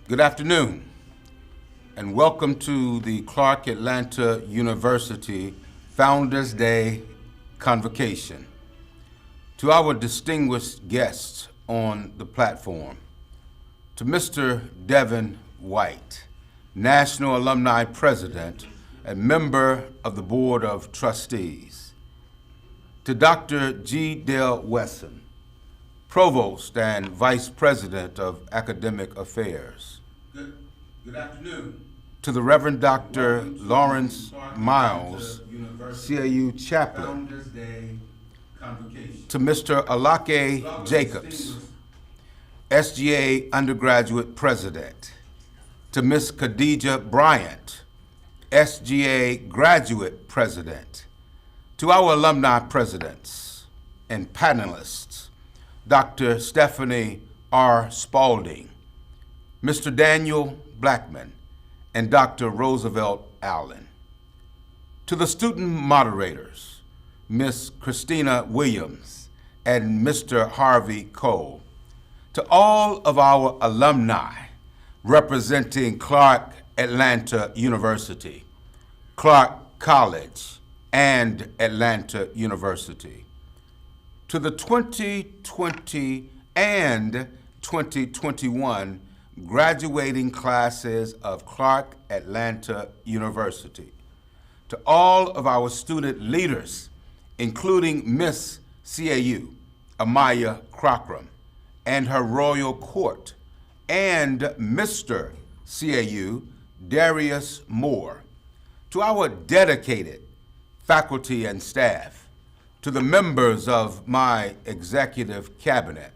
Good afternoon, and welcome to the Clark Atlanta University Founders Day Convocation. To our distinguished guests on the platform, to Mr. Devin White, National Alumni President and member of the Board of Trustees, to Dr. G. Dale Wesson, Provost and Vice President of Academic Affairs. Good afternoon. To the Reverend Dr. Lawrence Miles, CAU Chaplain. To Mr. Alake Jacobs, SGA Undergraduate President. To Ms. Khadija Bryant, SGA Graduate President. To our alumni presidents and panelists, Dr. Stephanie R. Spalding, Mr. Daniel Blackman, and Dr. Roosevelt Allen. To the student moderators, Ms. Christina Williams and Mr. Harvey Cole. To all of our alumni representing Clark Atlanta University, Clark College, and Atlanta University. To the 2020 and 2021 graduating classes of Clark Atlanta University. To all of our student leaders, including Miss CAU, Amaya Crockram, and her royal court, and Mr. CAU, Darius Moore. To our dedicated faculty and staff, to the members of my executive cabinet,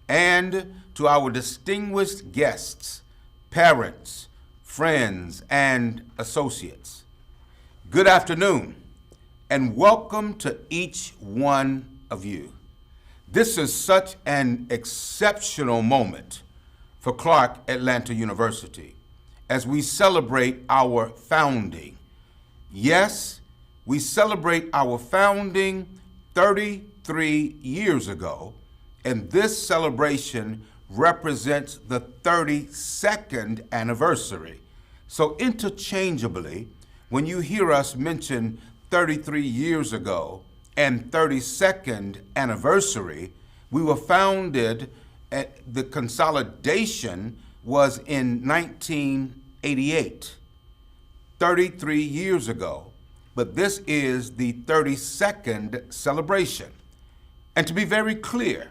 and to our distinguished guests, parents, friends, and associates. Good afternoon, and welcome to each one of you. This is such an exceptional moment for Clark Atlanta University as we celebrate our founding. Yes, we celebrate our founding 33 years ago, and this celebration represents the 32nd anniversary. So interchangeably, when you hear us mention 33 years ago and 32nd anniversary, we were founded the consolidation was in 1988, 33 years ago, but this is the 32nd celebration. And to be very clear,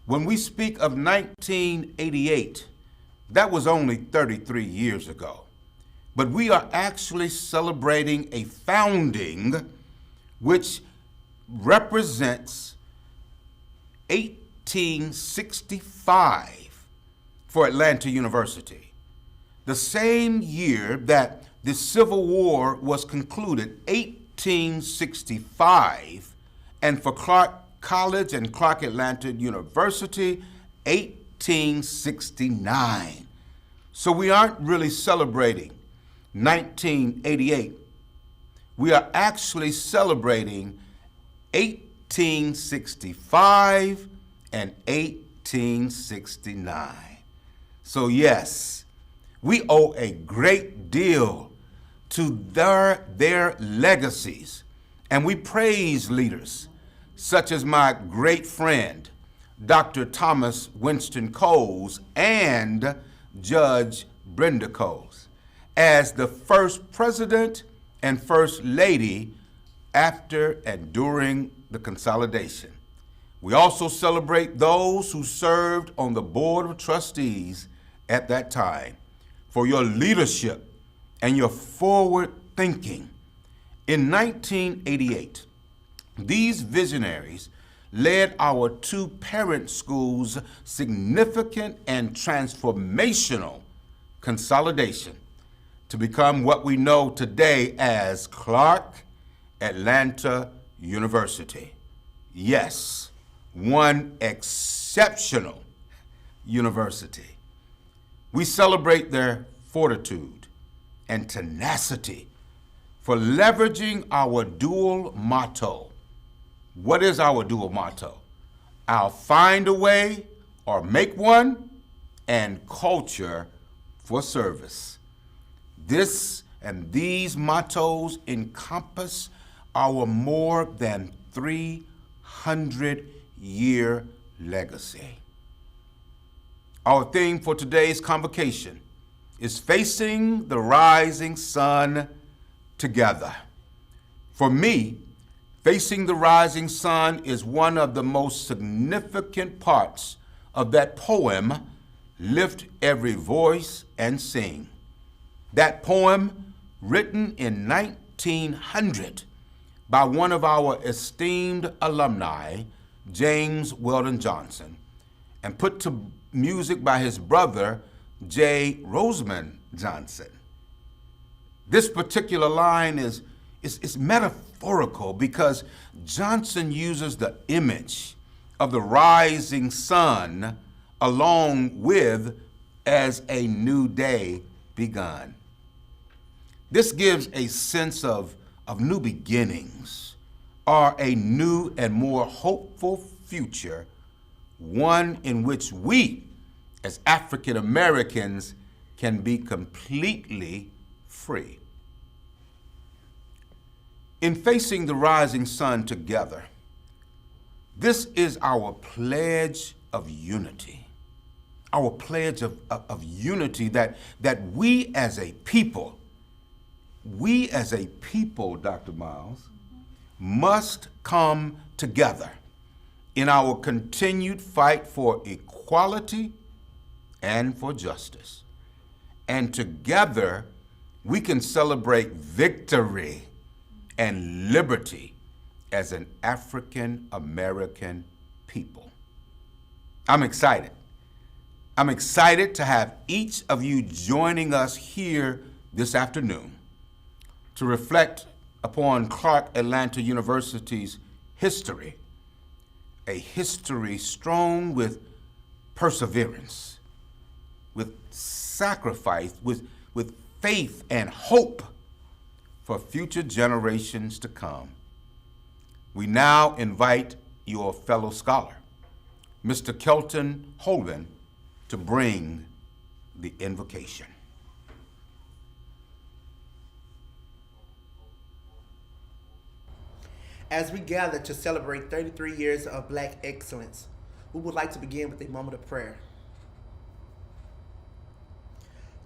when we speak of 1988, that was only 33 years ago. But we are actually celebrating a founding which represents 1865 for Atlanta University. The same year that the Civil War was concluded, 1865, and for Clark College and Clark Atlanta University, 1869. So we aren't really celebrating 1988. We are actually celebrating 1865 and 1869. So yes, we owe a great deal to their legacies, and we praise leaders such as my great friend, Dr. Thomas Winston Coles and Judge Brenda Coles, as the first president and first lady after and during the consolidation. We also celebrate those who served on the Board of Trustees at that time for your leadership and your forward thinking. In 1988, these visionaries led our two parent schools' significant and transformational consolidation to become what we know today as Clark Atlanta University. Yes, one exceptional university. We celebrate their fortitude and tenacity for leveraging our dual motto. What is our dual motto? I'll find a way or make one, and culture for service. This and these mottos encompass our more than 300-year legacy. Our theme for today's convocation is Facing the Rising Sun Together. For me, Facing the Rising Sun is one of the most significant parts of that poem, Lift Every Voice and Sing. That poem, written in 1900 by one of our esteemed alumni, James Weldon Johnson, and put to music by his brother, J. Roseman Johnson. This particular line is metaphorical because Johnson uses the image of the rising sun along with as a new day begun. This gives a sense of new beginnings, or a new and more hopeful future, one in which we, as African Americans, can be completely free. In facing the rising sun together, this is our pledge of unity. Our pledge of unity that we as a people, Dr. Miles, must come together in our continued fight for equality and for justice. And together, we can celebrate victory and liberty as an African American people. I'm excited. I'm excited to have each of you joining us here this afternoon to reflect upon Clark Atlanta University's history, a history strewn with perseverance, with sacrifice, with faith and hope for future generations to come. We now invite your fellow scholar, Mr. Kelton Holden, to bring the invocation. As we gather to celebrate 33 years of Black excellence, we would like to begin with a moment of prayer.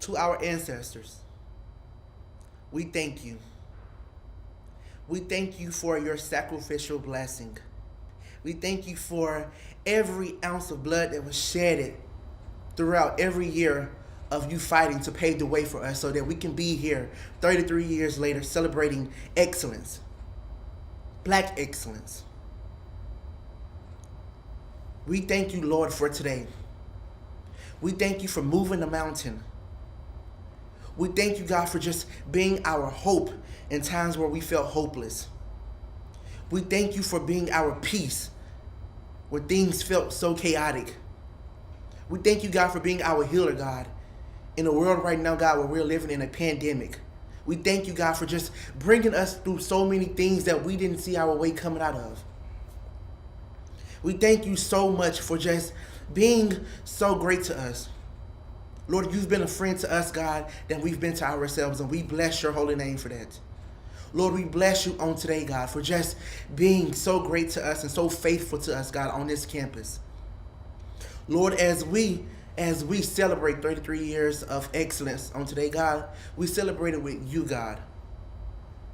To our ancestors, we thank you. We thank you for your sacrificial blessing. We thank you for every ounce of blood that was shedded throughout every year of you fighting to pave the way for us so that we can be here 33 years later celebrating excellence, Black excellence. We thank you, Lord, for today. We thank you for moving the mountain. We thank you, God, for just being our hope in times where we felt hopeless. We thank you for being our peace where things felt so chaotic. We thank you, God, for being our healer, God, in a world right now, God, where we're living in a pandemic. We thank you, God, for just bringing us through so many things that we didn't see our way coming out of. We thank you so much for just being so great to us. Lord, you've been a friend to us, God, than we've been to ourselves, and we bless your holy name for that. Lord, we bless you on today, God, for just being so great to us and so faithful to us, God, on this campus. Lord, as we celebrate 33 years of excellence on today, God, we celebrate it with you, God.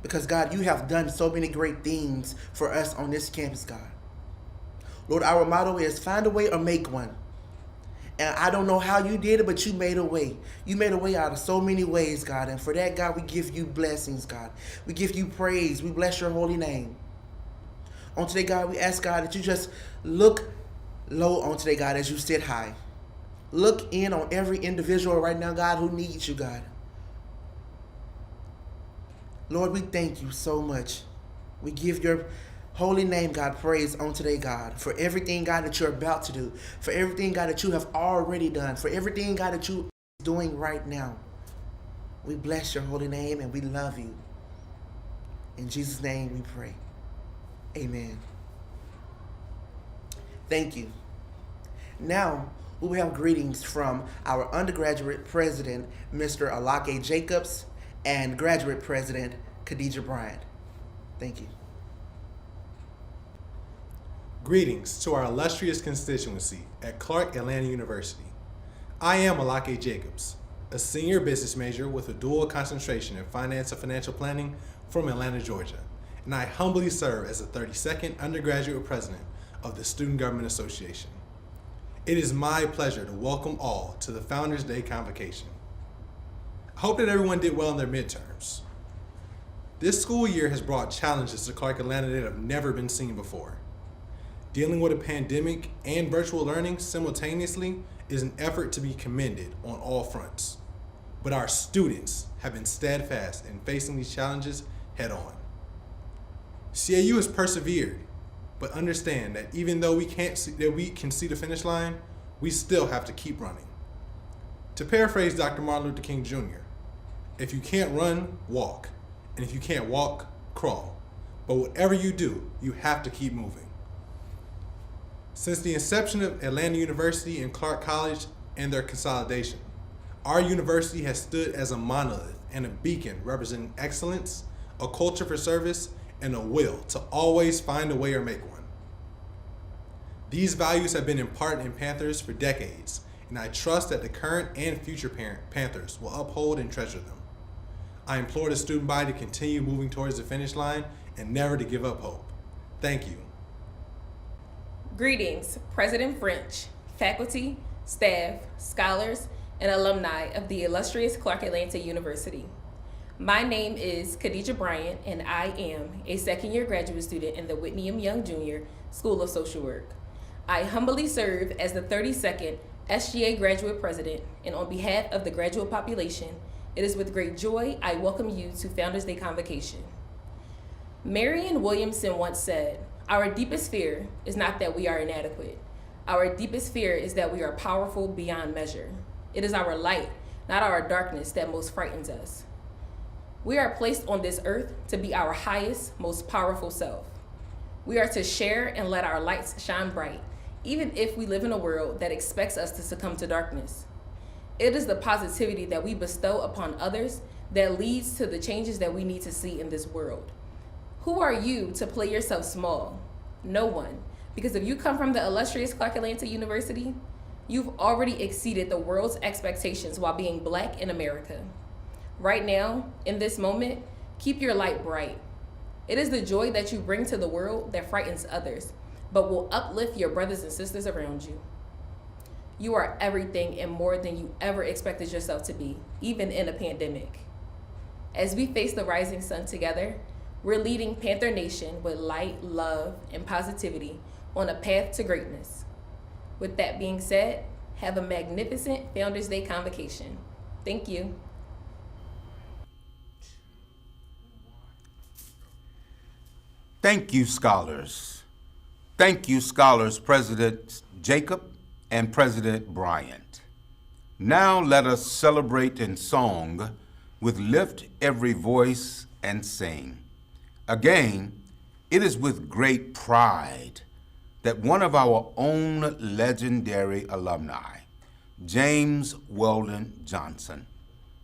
Because, God, you have done so many great things for us on this campus, God. Lord, our motto is find a way or make one. And I don't know how you did it, but you made a way. You made a way out of so many ways, God. And for that, God, we give you blessings, God. We give you praise. We bless your holy name. On today, God, we ask, God, that you just look low on today, God, as you sit high. Look in on every individual right now, God, who needs you, God. Lord, we thank you so much. We give your holy name, God, praise on today, God, for everything, God, that you're about to do, for everything, God, that you have already done, for everything, God, that you're doing right now. We bless your holy name and we love you. In Jesus' name we pray. Amen. Thank you. Now, we will have greetings from our undergraduate president, Mr. Alake Jacobs, and graduate president, Khadijah Bryant. Thank you. Greetings to our illustrious constituency at Clark Atlanta University. I am Alake Jacobs, a senior business major with a dual concentration in finance and financial planning from Atlanta, Georgia, and I humbly serve as the 32nd undergraduate president of the Student Government Association. It is my pleasure to welcome all to the Founders Day Convocation. I hope that everyone did well in their midterms. This school year has brought challenges to Clark Atlanta that have never been seen before. Dealing with a pandemic and virtual learning simultaneously is an effort to be commended on all fronts. But our students have been steadfast in facing these challenges head on. CAU has persevered, but understand that even though we can see the finish line, we still have to keep running. To paraphrase Dr. Martin Luther King Jr., if you can't run, walk. And if you can't walk, crawl. But whatever you do, you have to keep moving. Since the inception of Atlanta University and Clark College and their consolidation, our university has stood as a monolith and a beacon representing excellence, a culture for service, and a will to always find a way or make one. These values have been imparted in Panthers for decades, and I trust that the current and future Panthers will uphold and treasure them. I implore the student body to continue moving towards the finish line and never to give up hope. Thank you. Greetings, President French, faculty, staff, scholars, and alumni of the illustrious Clark Atlanta University. My name is Khadijah Bryant, and I am a second-year graduate student in the Whitney M. Young Jr. School of Social Work. I humbly serve as the 32nd SGA graduate president, and on behalf of the graduate population, it is with great joy I welcome you to Founders Day Convocation. Marianne Williamson once said, "Our deepest fear is not that we are inadequate. Our deepest fear is that we are powerful beyond measure. It is our light, not our darkness, that most frightens us." We are placed on this earth to be our highest, most powerful self. We are to share and let our lights shine bright, even if we live in a world that expects us to succumb to darkness. It is the positivity that we bestow upon others that leads to the changes that we need to see in this world. Who are you to play yourself small? No one, because if you come from the illustrious Clark Atlanta University, you've already exceeded the world's expectations while being Black in America. Right now, in this moment, keep your light bright. It is the joy that you bring to the world that frightens others, but will uplift your brothers and sisters around you. You are everything and more than you ever expected yourself to be, even in a pandemic. As we face the rising sun together, we're leading Panther Nation with light, love, and positivity on a path to greatness. With that being said, have a magnificent Founders Day Convocation. Thank you. Thank you, scholars. Thank you, scholars, President Jacob and President Bryant. Now let us celebrate in song with Lift Every Voice and Sing. Again, it is with great pride that one of our own legendary alumni, James Weldon Johnson,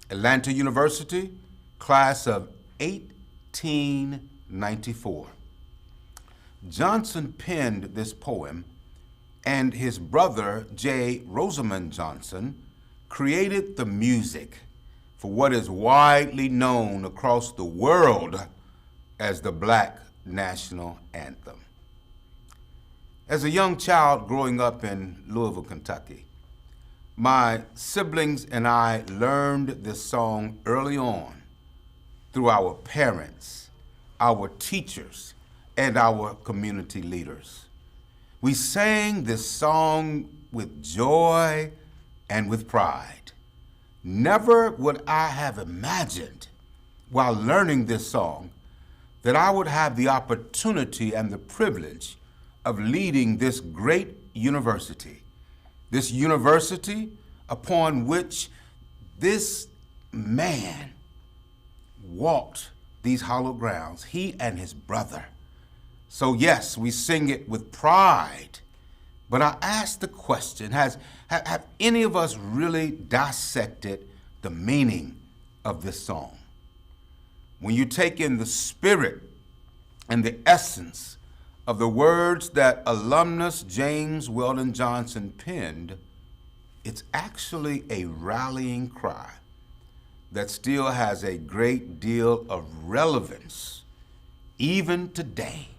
Atlanta University, class of 1894. Johnson penned this poem, and his brother, J. Rosamond Johnson, created the music for what is widely known across the world as the Black National Anthem. As a young child growing up in Louisville, Kentucky, my siblings and I learned this song early on through our parents, our teachers, and our community leaders. We sang this song with joy and with pride. Never would I have imagined, while learning this song, that I would have the opportunity and the privilege of leading this great university upon which this man walked these hallowed grounds, he and his brother. So yes, we sing it with pride But I ask the question, have any of us really dissected the meaning of this song? When you take in the spirit and the essence of the words that alumnus James Weldon Johnson penned, it's actually a rallying cry that still has a great deal of relevance even today.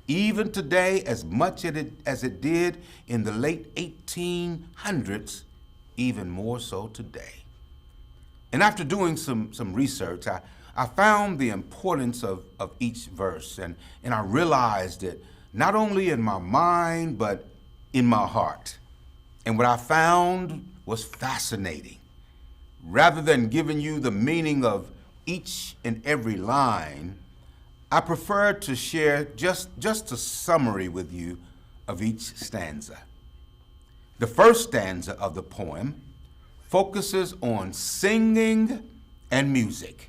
Even today, as much as it did in the late 1800s, even more so today. And after doing some research, I found the importance of each verse, and I realized it not only in my mind, but in my heart. And what I found was fascinating. Rather than giving you the meaning of each and every line, I prefer to share just a summary with you of each stanza. The first stanza of the poem focuses on singing and music.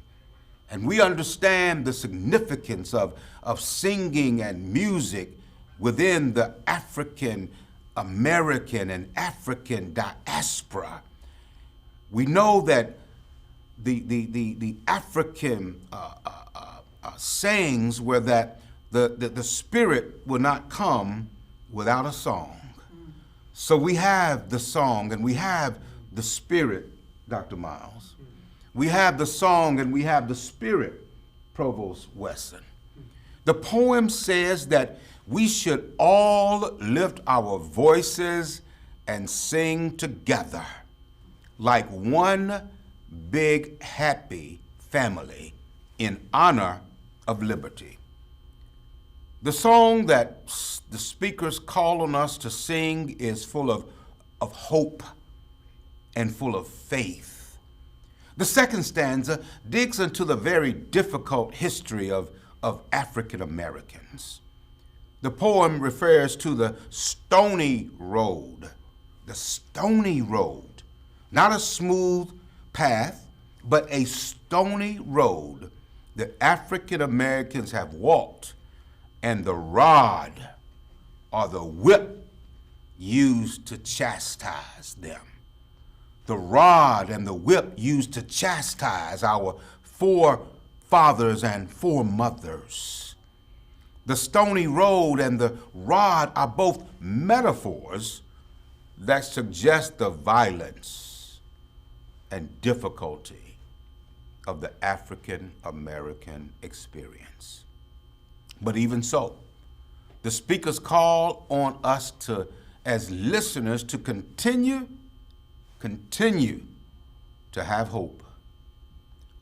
And we understand the significance of singing and music within the African American and African diaspora. We know that the African sayings were that the spirit will not come without a song. So we have the song and we have the spirit, Dr. Miles. We have the song and we have the spirit, Provost Wesson. The poem says that we should all lift our voices and sing together like one big happy family in honor of liberty. The song that the speakers call on us to sing is full of hope and full of faith. The second stanza digs into the very difficult history of African Americans. The poem refers to the stony road, not a smooth path, but a stony road that African Americans have walked, and the rod or the whip used to chastise them. The rod and the whip used to chastise our forefathers and foremothers. The stony road and the rod are both metaphors that suggest the violence and difficulty of the African American experience. But even so, the speakers call on us to, as listeners, to continue to have hope.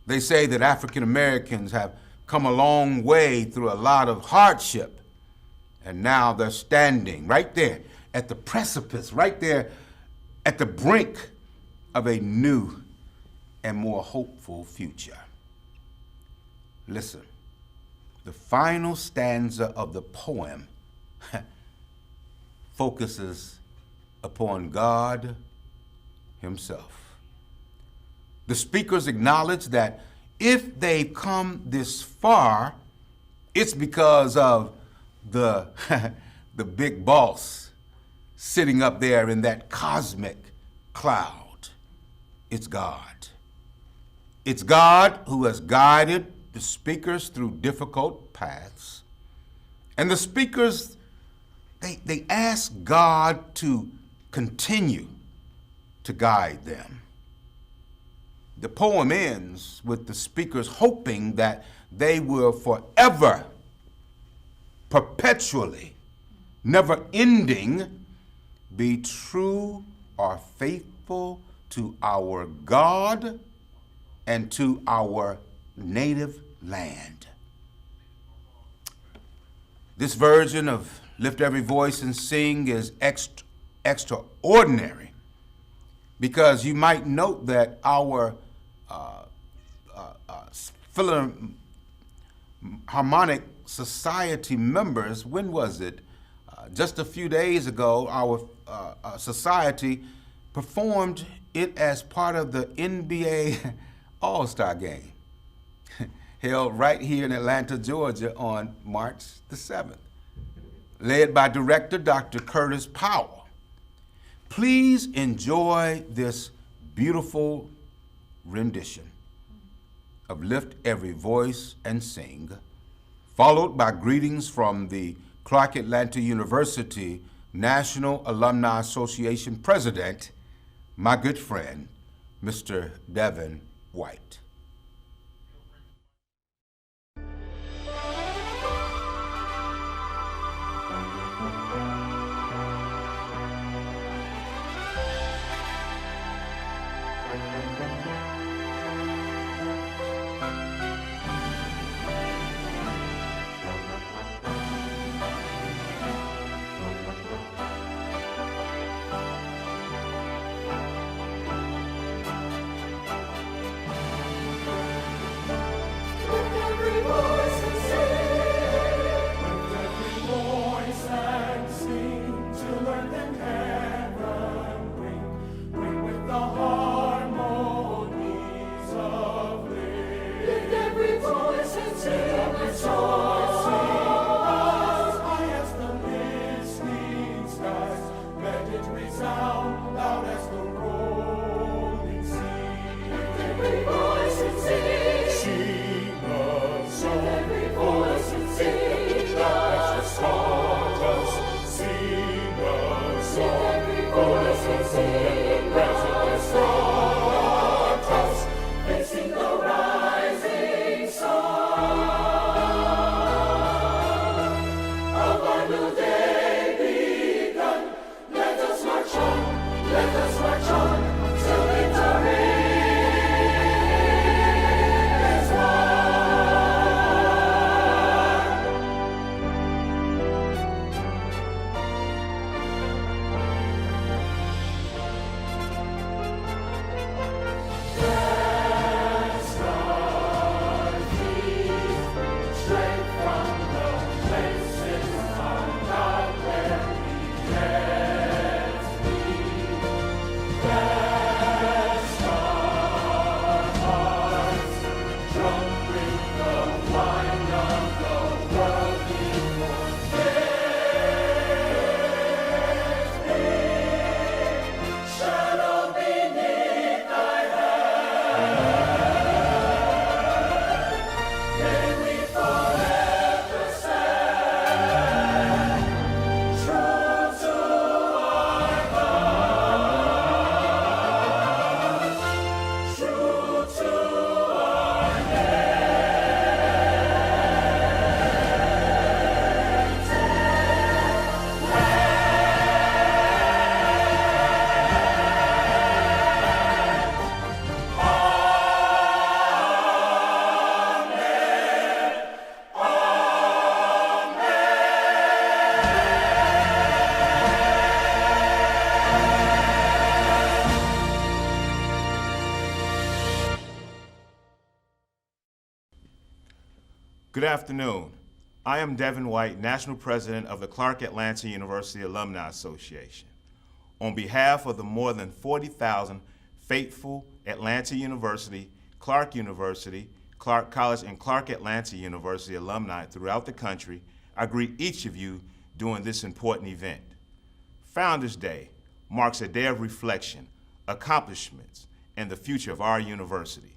They say that African Americans have come a long way through a lot of hardship, and now they're standing right there at the precipice, right there at the brink of a new and more hopeful future. Listen, the final stanza of the poem focuses upon God Himself. The speakers acknowledge that if they've come this far, it's because of the big boss sitting up there in that cosmic cloud. It's God. It's God who has guided the speakers through difficult paths. And the speakers, they ask God to continue to guide them. The poem ends with the speakers hoping that they will forever, perpetually, never ending, be true or faithful to our God and to our native land. This version of Lift Every Voice and Sing is extraordinary, because you might note that our Philharmonic Society members, when was it? Just a few days ago, our society performed it as part of the NBA All-Star Game, held right here in Atlanta, Georgia on March the 7th. led by Director Dr. Curtis Powell. Please enjoy this beautiful rendition of Lift Every Voice and Sing, followed by greetings from the Clark Atlanta University National Alumni Association President, my good friend, Mr. Devin White. Good afternoon. I am Devin White, National President of the Clark Atlanta University Alumni Association. On behalf of the more than 40,000 faithful Atlanta University, Clark University, Clark College, and Clark Atlanta University alumni throughout the country, I greet each of you during this important event. Founders Day marks a day of reflection, accomplishments, and the future of our university.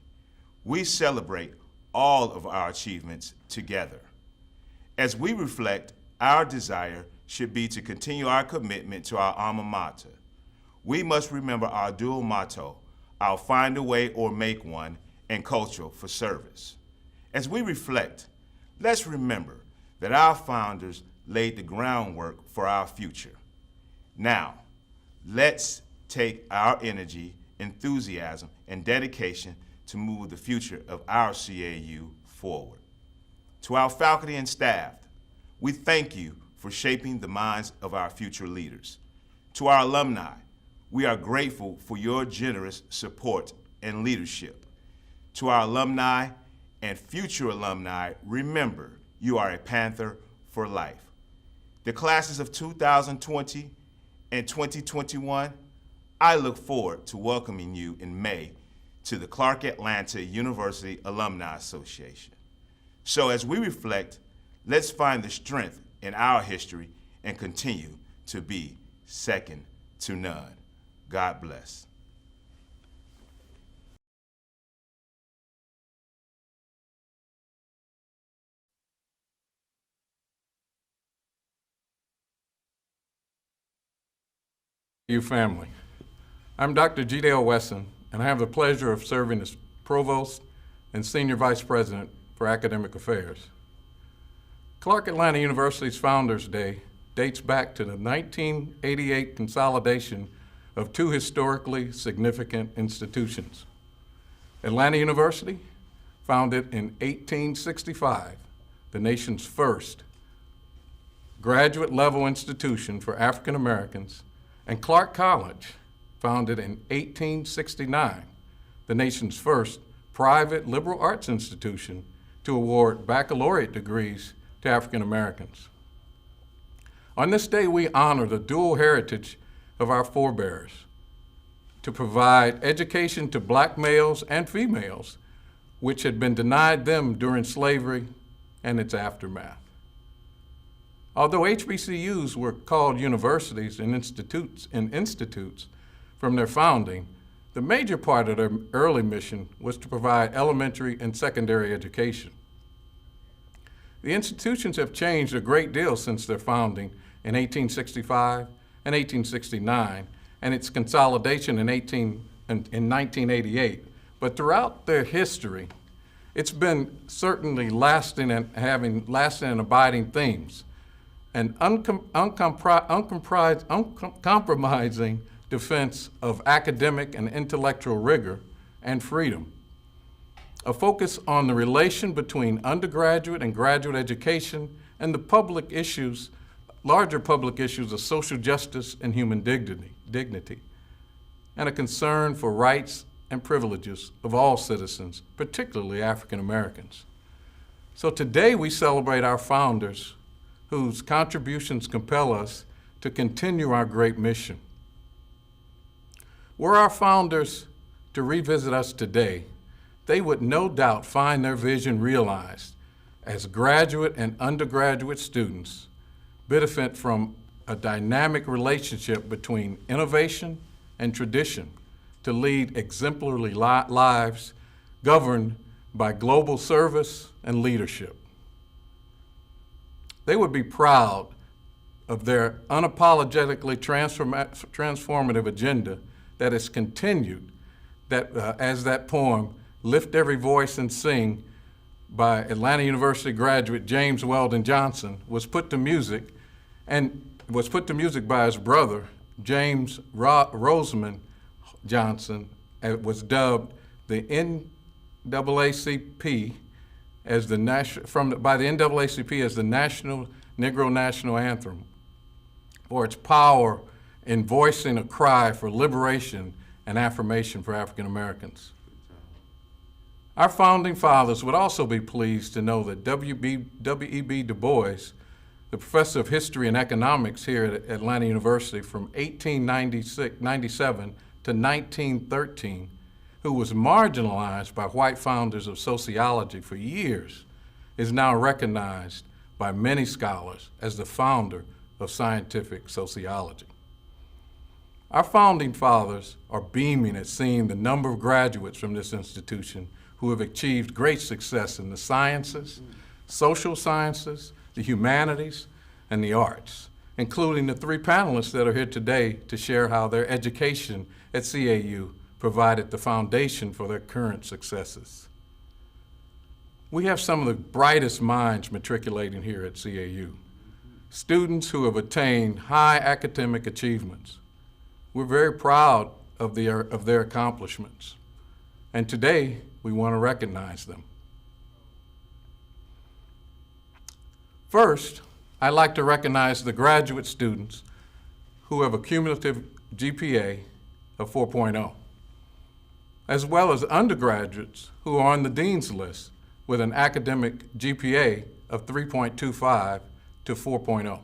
We celebrate all of our achievements together. As we reflect, our desire should be to continue our commitment to our alma mater. We must remember our dual motto, I'll find a way or make one, and culture for service. As we reflect, let's remember that our founders laid the groundwork for our future. Now, let's take our energy, enthusiasm, and dedication to move the future of our CAU forward. To our faculty and staff, we thank you for shaping the minds of our future leaders. To our alumni, we are grateful for your generous support and leadership. To our alumni and future alumni, remember, you are a Panther for life. The classes of 2020 and 2021, I look forward to welcoming you in May to the Clark Atlanta University Alumni Association. So as we reflect, let's find the strength in our history and continue to be second to none. God bless. You family. I'm Dr. G. Dale Wesson, and I have the pleasure of serving as Provost and Senior Vice President for Academic Affairs. Clark Atlanta University's Founders Day dates back to the 1988 consolidation of two historically significant institutions. Atlanta University, founded in 1865, the nation's first graduate-level institution for African Americans, and Clark College, founded in 1869, the nation's first private liberal arts institution to award baccalaureate degrees to African Americans. On this day, we honor the dual heritage of our forebears to provide education to black males and females, which had been denied them during slavery and its aftermath. Although HBCUs were called universities and institutes from their founding, the major part of their early mission was to provide elementary and secondary education. The institutions have changed a great deal since their founding in 1865 and 1869, and its consolidation in 1988. But throughout their history, it's been certainly lasting and having lasting and abiding themes. An uncompromising defense of academic and intellectual rigor and freedom. A focus on the relation between undergraduate and graduate education and the public issues, larger public issues of social justice and human dignity, and a concern for rights and privileges of all citizens, particularly African Americans. So today we celebrate our founders whose contributions compel us to continue our great mission. Were our founders to revisit us today, they would no doubt find their vision realized as graduate and undergraduate students benefit from a dynamic relationship between innovation and tradition to lead exemplary lives governed by global service and leadership. They would be proud of their unapologetically transformative agenda that has continued, as that poem, Lift Every Voice and Sing, by Atlanta University graduate James Weldon Johnson, was put to music by his brother, James Rosamond Johnson, and was dubbed the NAACP as the by the NAACP as the Negro National Anthem for its power in voicing a cry for liberation and affirmation for African Americans. Our founding fathers would also be pleased to know that W.E.B. Du Bois, the professor of history and economics here at Atlanta University from 1897 to 1913, who was marginalized by white founders of sociology for years, is now recognized by many scholars as the founder of scientific sociology. Our founding fathers are beaming at seeing the number of graduates from this institution who have achieved great success in the sciences, social sciences, the humanities, and the arts, including the three panelists that are here today to share how their education at CAU provided the foundation for their current successes. We have some of the brightest minds matriculating here at CAU, students who have attained high academic achievements. We're very proud of their accomplishments, and today we want to recognize them. First, I'd like to recognize the graduate students who have a cumulative GPA of 4.0, as well as undergraduates who are on the dean's list with an academic GPA of 3.25 to 4.0.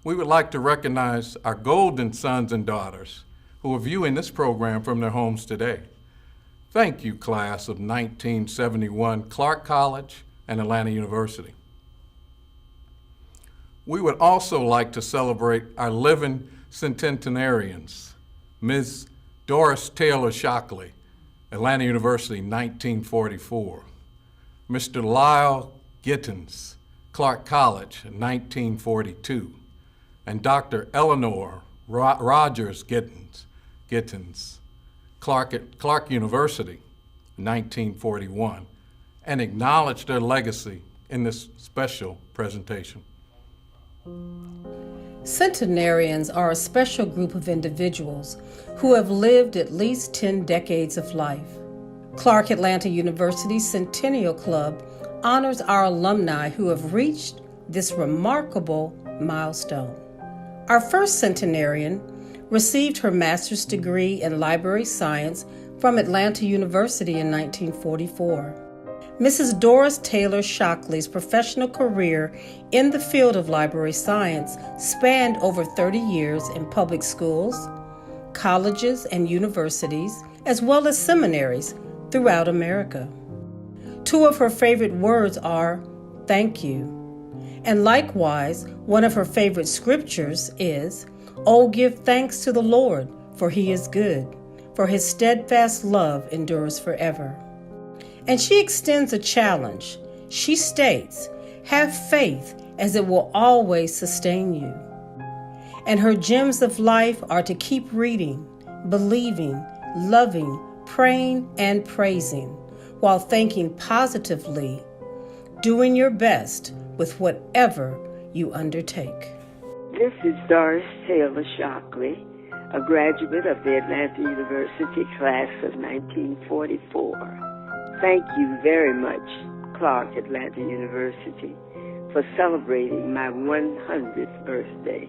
We would like to recognize our golden sons and daughters who are viewing this program from their homes today. Thank you, class of 1971, Clark College and Atlanta University. We would also like to celebrate our living centenarians, Ms. Doris Taylor Shockley, Atlanta University, 1944. Mr. Lyle Gittins, Clark College, 1942. And Dr. Eleanor Rogers Gittins, Clark University, 1941, and acknowledge their legacy in this special presentation. Centenarians are a special group of individuals who have lived at least 10 decades of life. Clark Atlanta University's Centennial Club honors our alumni who have reached this remarkable milestone. Our first centenarian received her master's degree in library science from Atlanta University in 1944. Mrs. Doris Taylor Shockley's professional career in the field of library science spanned over 30 years in public schools, colleges, and universities, as well as seminaries throughout America. Two of her favorite words are, "Thank you." And likewise, one of her favorite scriptures is, "Oh, give thanks to the Lord, for he is good, for his steadfast love endures forever." And she extends a challenge. She states, "Have faith, as it will always sustain you." And her gems of life are to keep reading, believing, loving, praying, and praising, while thinking positively, doing your best with whatever you undertake. This is Doris Taylor Shockley, a graduate of the Atlanta University class of 1944. Thank you very much, Clark Atlanta University, for celebrating my 100th birthday,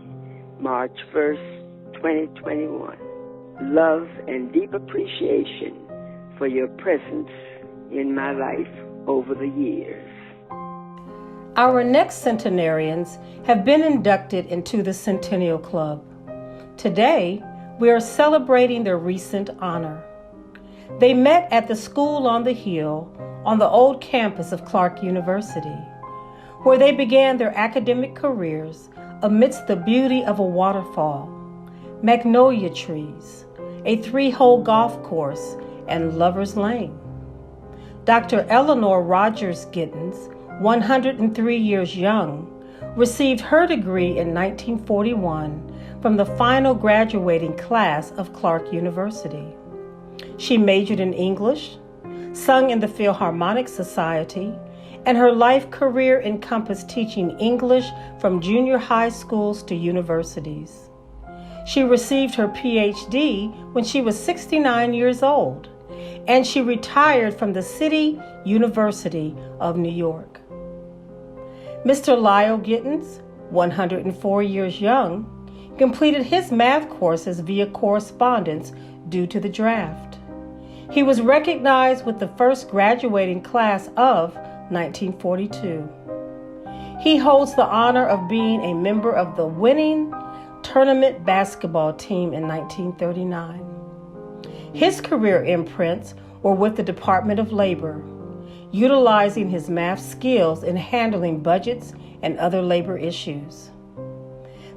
March 1st, 2021. Love and deep appreciation for your presence in my life over the years. Our next centenarians have been inducted into the Centennial Club. Today, we are celebrating their recent honor. They met at the School on the Hill on the old campus of Clark University, where they began their academic careers amidst the beauty of a waterfall, magnolia trees, a 3-hole golf course, and Lover's Lane. Dr. Eleanor Rogers Gittins, 103 years young, received her degree in 1941 from the final graduating class of Clark University. She majored in English, sung in the Philharmonic Society, and her life career encompassed teaching English from junior high schools to universities. She received her PhD when she was 69 years old, and she retired from the City University of New York. Mr. Lyle Gittins, 104 years young, completed his math courses via correspondence due to the draft. He was recognized with the first graduating class of 1942. He holds the honor of being a member of the winning tournament basketball team in 1939. His career imprints were with the Department of Labor, utilizing his math skills in handling budgets and other labor issues.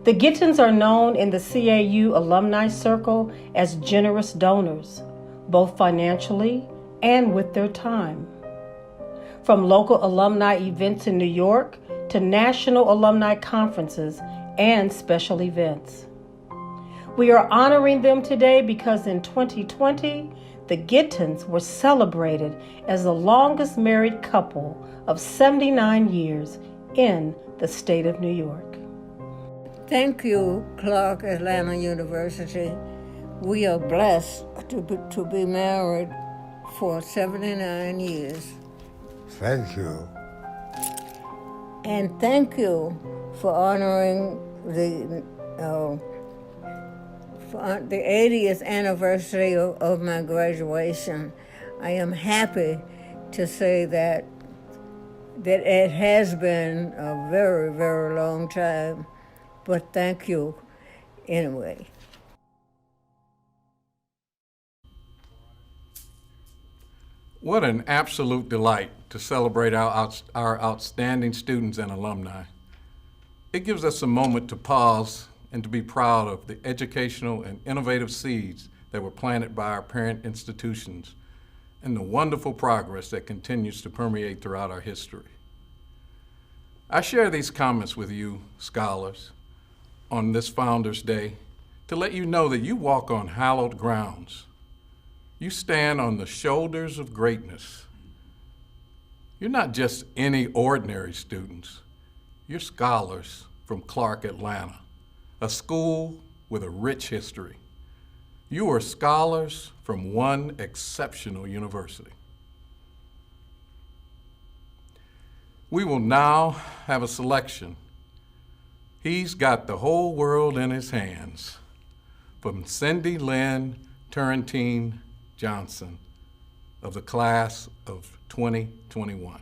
The Gittins are known in the CAU alumni circle as generous donors, both financially and with their time. From local alumni events in New York to national alumni conferences and special events. We are honoring them today because in 2020, the Gittins were celebrated as the longest married couple of 79 years in the state of New York. Thank you, Clark Atlanta University. We are blessed to be married for 79 years. Thank you. And thank you for honoring the 80th anniversary of my graduation. I am happy to say that it has been a very, very long time, but thank you anyway. What an absolute delight to celebrate our outstanding students and alumni. It gives us a moment to pause and to be proud of the educational and innovative seeds that were planted by our parent institutions and the wonderful progress that continues to permeate throughout our history. I share these comments with you, scholars, on this Founders Day to let you know that you walk on hallowed grounds. You stand on the shoulders of greatness. You're not just any ordinary students. You're scholars from Clark, Atlanta, a school with a rich history. You are scholars from one exceptional university. We will now have a selection. He's got the whole world in his hands, from Cindy Lynn Turrentine Johnson of the class of 2021.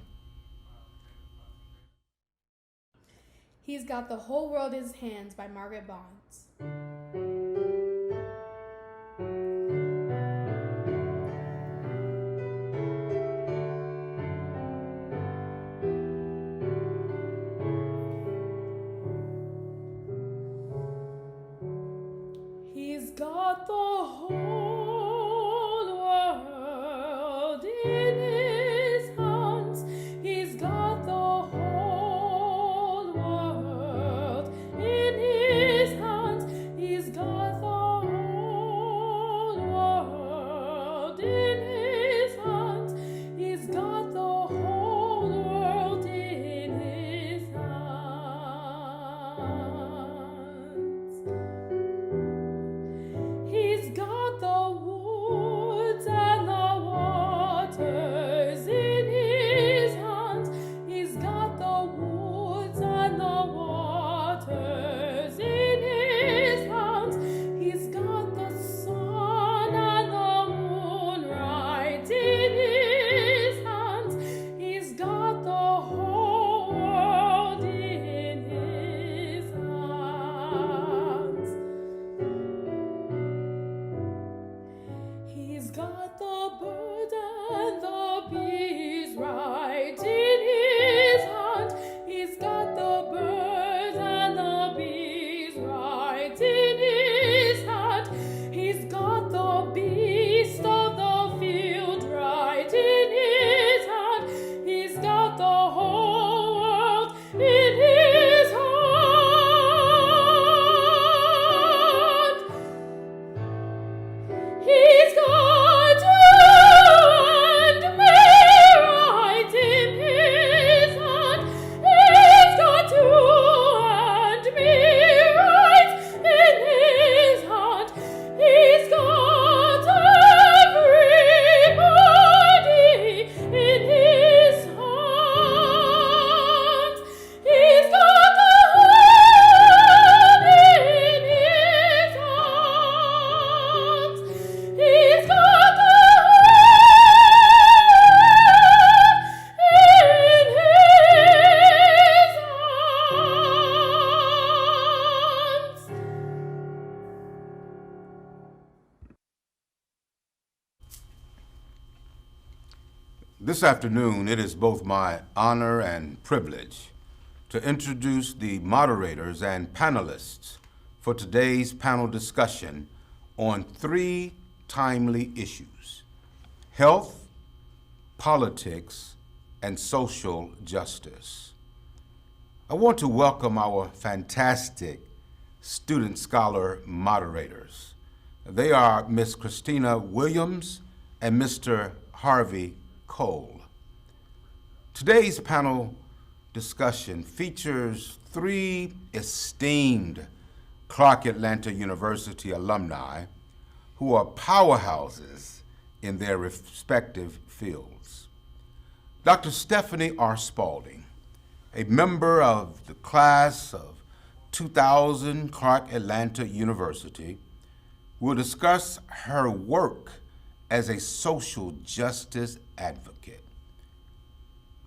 He's Got the Whole World in His Hands by Margaret Bonds. He's got the whole world in his hands. He's got the whole world in his hands. He's got the whole world in his hands. He's got the whole world in his hands. He's got the woods and the waters in his hands. He's got the woods and the waters in his hands. He's got the sun and the moon right in his hands. He's got the whole world in his hands. He's got the bird and the bees right in his hand. He's got the birds and the bees right in his hand. He's got the beast of the field right in his hand. He's got the whole world in his hand. He's got you and me right in his hand. He's got you and me right in his hand. He's got everybody in his hands. He's got the world in his hands. He's got the world in his hands. This afternoon, it is both my honor and privilege to introduce the moderators and panelists for today's panel discussion on three timely issues: health, politics, and social justice. I want to welcome our fantastic student scholar moderators. They are Ms. Christina Williams and Mr. Harvey Cole. Today's panel discussion features three esteemed Clark Atlanta University alumni who are powerhouses in their respective fields. Dr. Stephanie R. Spalding, a member of the class of 2000 Clark Atlanta University, will discuss her work as a social justice advocate.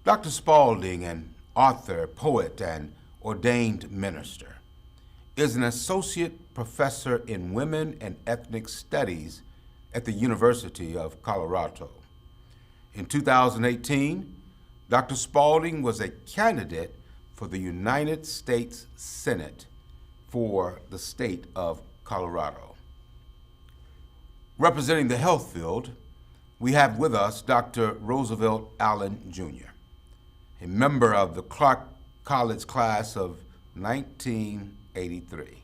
Dr. Spalding, an author, poet, and ordained minister, is an associate professor in women and ethnic studies at the University of Colorado. In 2018, Dr. Spalding was a candidate for the United States Senate for the state of Colorado. Representing the health field, we have with us Dr. Roosevelt Allen, Jr., a member of the Clark College class of 1983.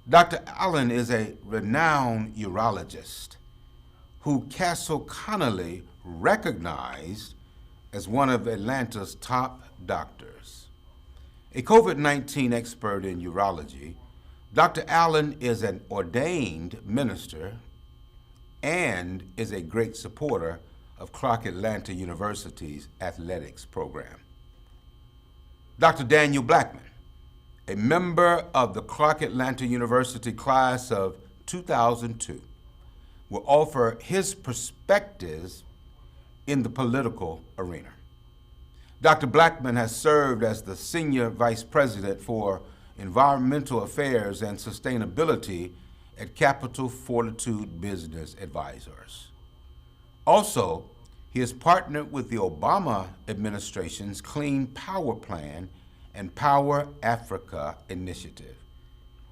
Dr. Allen is a renowned urologist who Castle Connolly recognized as one of Atlanta's top doctors. A COVID-19 expert in urology, Dr. Allen is an ordained minister and is a great supporter of Clark Atlanta University's athletics program. Dr. Daniel Blackman, a member of the Clark Atlanta University class of 2002, will offer his perspectives in the political arena. Dr. Blackman has served as the Senior Vice President for Environmental Affairs and Sustainability at Capital Fortitude Business Advisors. Also, he has partnered with the Obama administration's Clean Power Plan and Power Africa initiative.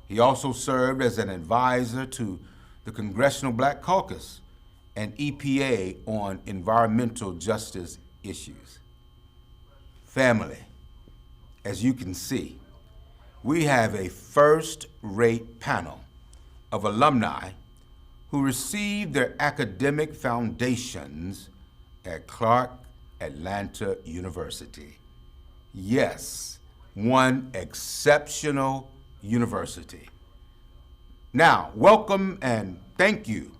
He also served as an advisor to the Congressional Black Caucus and EPA on environmental justice issues. Family, as you can see, we have a first-rate panel of alumni who received their academic foundations at Clark Atlanta University. Yes, one exceptional university. Now, welcome and thank you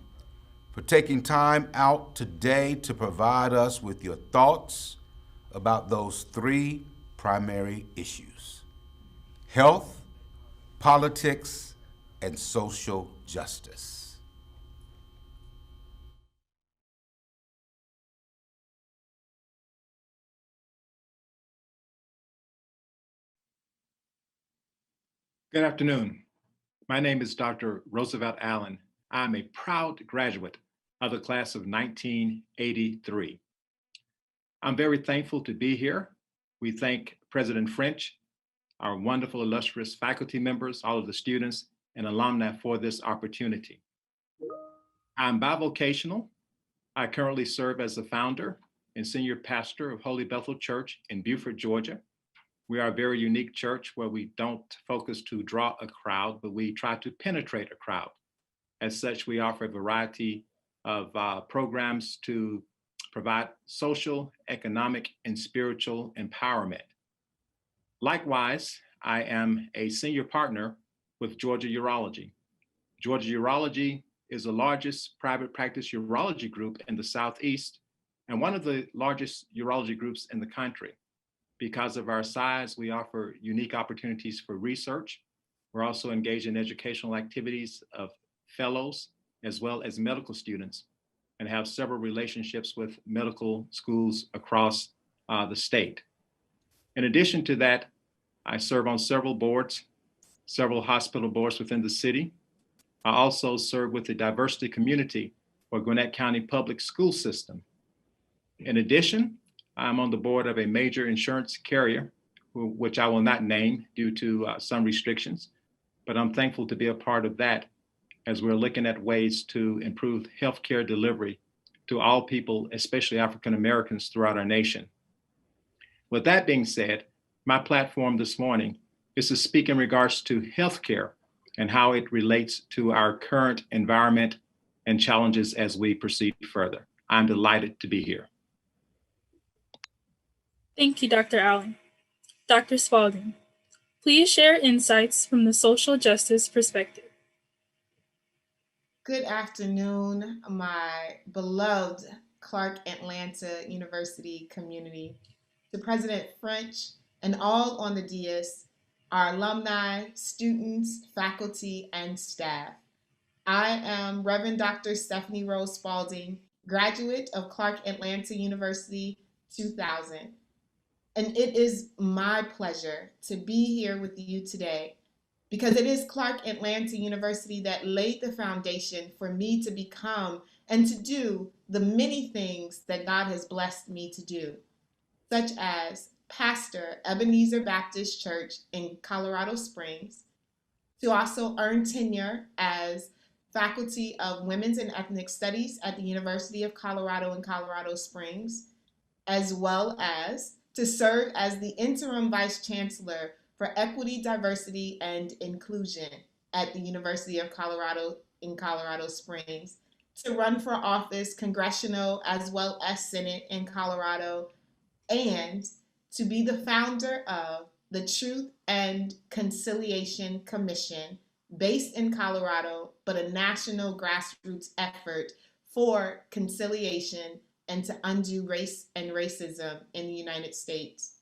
for taking time out today to provide us with your thoughts about those three primary issues: health, politics, and social justice. Good afternoon. My name is Dr. Roosevelt Allen. I'm a proud graduate of the class of 1983. I'm very thankful to be here. We thank President French, our wonderful, illustrious faculty members, all of the students and alumni for this opportunity. I'm bivocational. I currently serve as the founder and senior pastor of Holy Bethel Church in Beaufort, Georgia. We are a very unique church where we don't focus to draw a crowd, but we try to penetrate a crowd. As such, we offer a variety of programs to provide social, economic, and spiritual empowerment. Likewise, I am a senior partner with Georgia Urology. Georgia Urology is the largest private practice urology group in the Southeast and one of the largest urology groups in the country. Because of our size, we offer unique opportunities for research. We're also engaged in educational activities of fellows as well as medical students, and have several relationships with medical schools across the state. In addition to that, I serve on several boards, several hospital boards within the city. I also serve with the diversity community for Gwinnett County Public School System. In addition, I'm on the board of a major insurance carrier, which I will not name due to some restrictions, but I'm thankful to be a part of that as we're looking at ways to improve healthcare delivery to all people, especially African Americans throughout our nation. With that being said, my platform this morning is to speak in regards to healthcare and how it relates to our current environment and challenges as we proceed further. I'm delighted to be here. Thank you, Dr. Allen. Dr. Spalding, please share insights from the social justice perspective. Good afternoon, my beloved Clark Atlanta University community. To President French and all on the dais, our alumni, students, faculty, and staff. I am Reverend Dr. Stephanie Rose Spalding, graduate of Clark Atlanta University 2000. And it is my pleasure to be here with you today because it is Clark Atlanta University that laid the foundation for me to become and to do the many things that God has blessed me to do, such as pastor Ebenezer Baptist Church in Colorado Springs, to also earn tenure as faculty of Women's and Ethnic Studies at the University of Colorado in Colorado Springs, as well as to serve as the interim vice chancellor for equity, diversity, and inclusion at the University of Colorado in Colorado Springs, to run for office, congressional as well as Senate in Colorado, and to be the founder of the Truth and Conciliation Commission, based in Colorado, but a national grassroots effort for conciliation and to undo race and racism in the United States.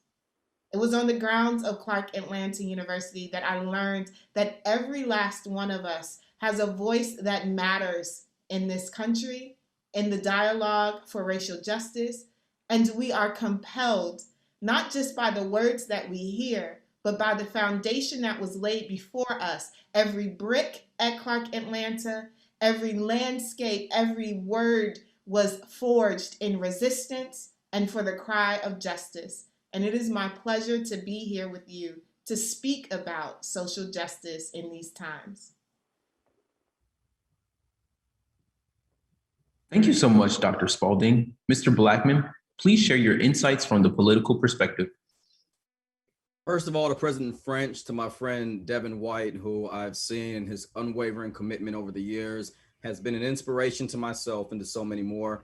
It was on the grounds of Clark Atlanta University that I learned that every last one of us has a voice that matters in this country, in the dialogue for racial justice, and we are compelled, not just by the words that we hear, but by the foundation that was laid before us. Every brick at Clark Atlanta, every landscape, every word was forged in resistance and for the cry of justice. And it is my pleasure to be here with you to speak about social justice in these times. Thank you so much, Dr. Spalding. Mr. Blackman, please share your insights from the political perspective. First of all, to President French, to my friend Devin White, who I've seen his unwavering commitment over the years, has been an inspiration to myself and to so many more.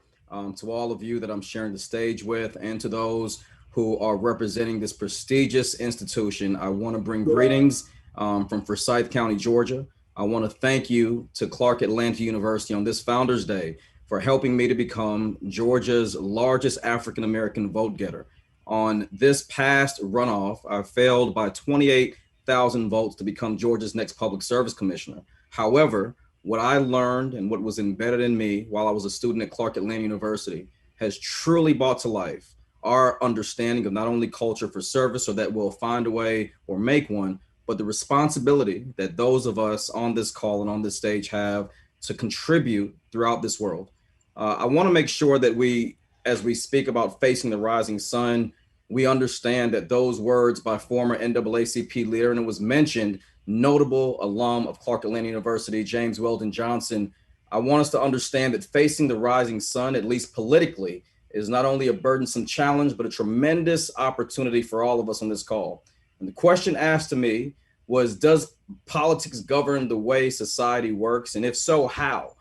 To all of you that I'm sharing the stage with, and to those who are representing this prestigious institution, I want to bring greetings from Forsyth County, Georgia. I want to thank you to Clark Atlanta University on this Founders Day for helping me to become Georgia's largest African-American vote getter. On this past runoff, I failed by 28,000 votes to become Georgia's next public service commissioner. However, what I learned and what was embedded in me while I was a student at Clark Atlanta University has truly brought to life our understanding of not only culture for service, or that we'll find a way or make one, but the responsibility that those of us on this call and on this stage have to contribute throughout this world. I want to make sure that we, as we speak about facing the rising sun, we understand that those words by former NAACP leader, and it was mentioned, notable alum of Clark Atlanta University, James Weldon Johnson. I want us to understand that facing the rising sun, at least politically, is not only a burdensome challenge, but a tremendous opportunity for all of us on this call. And the question asked to me was, does politics govern the way society works? And if so, how?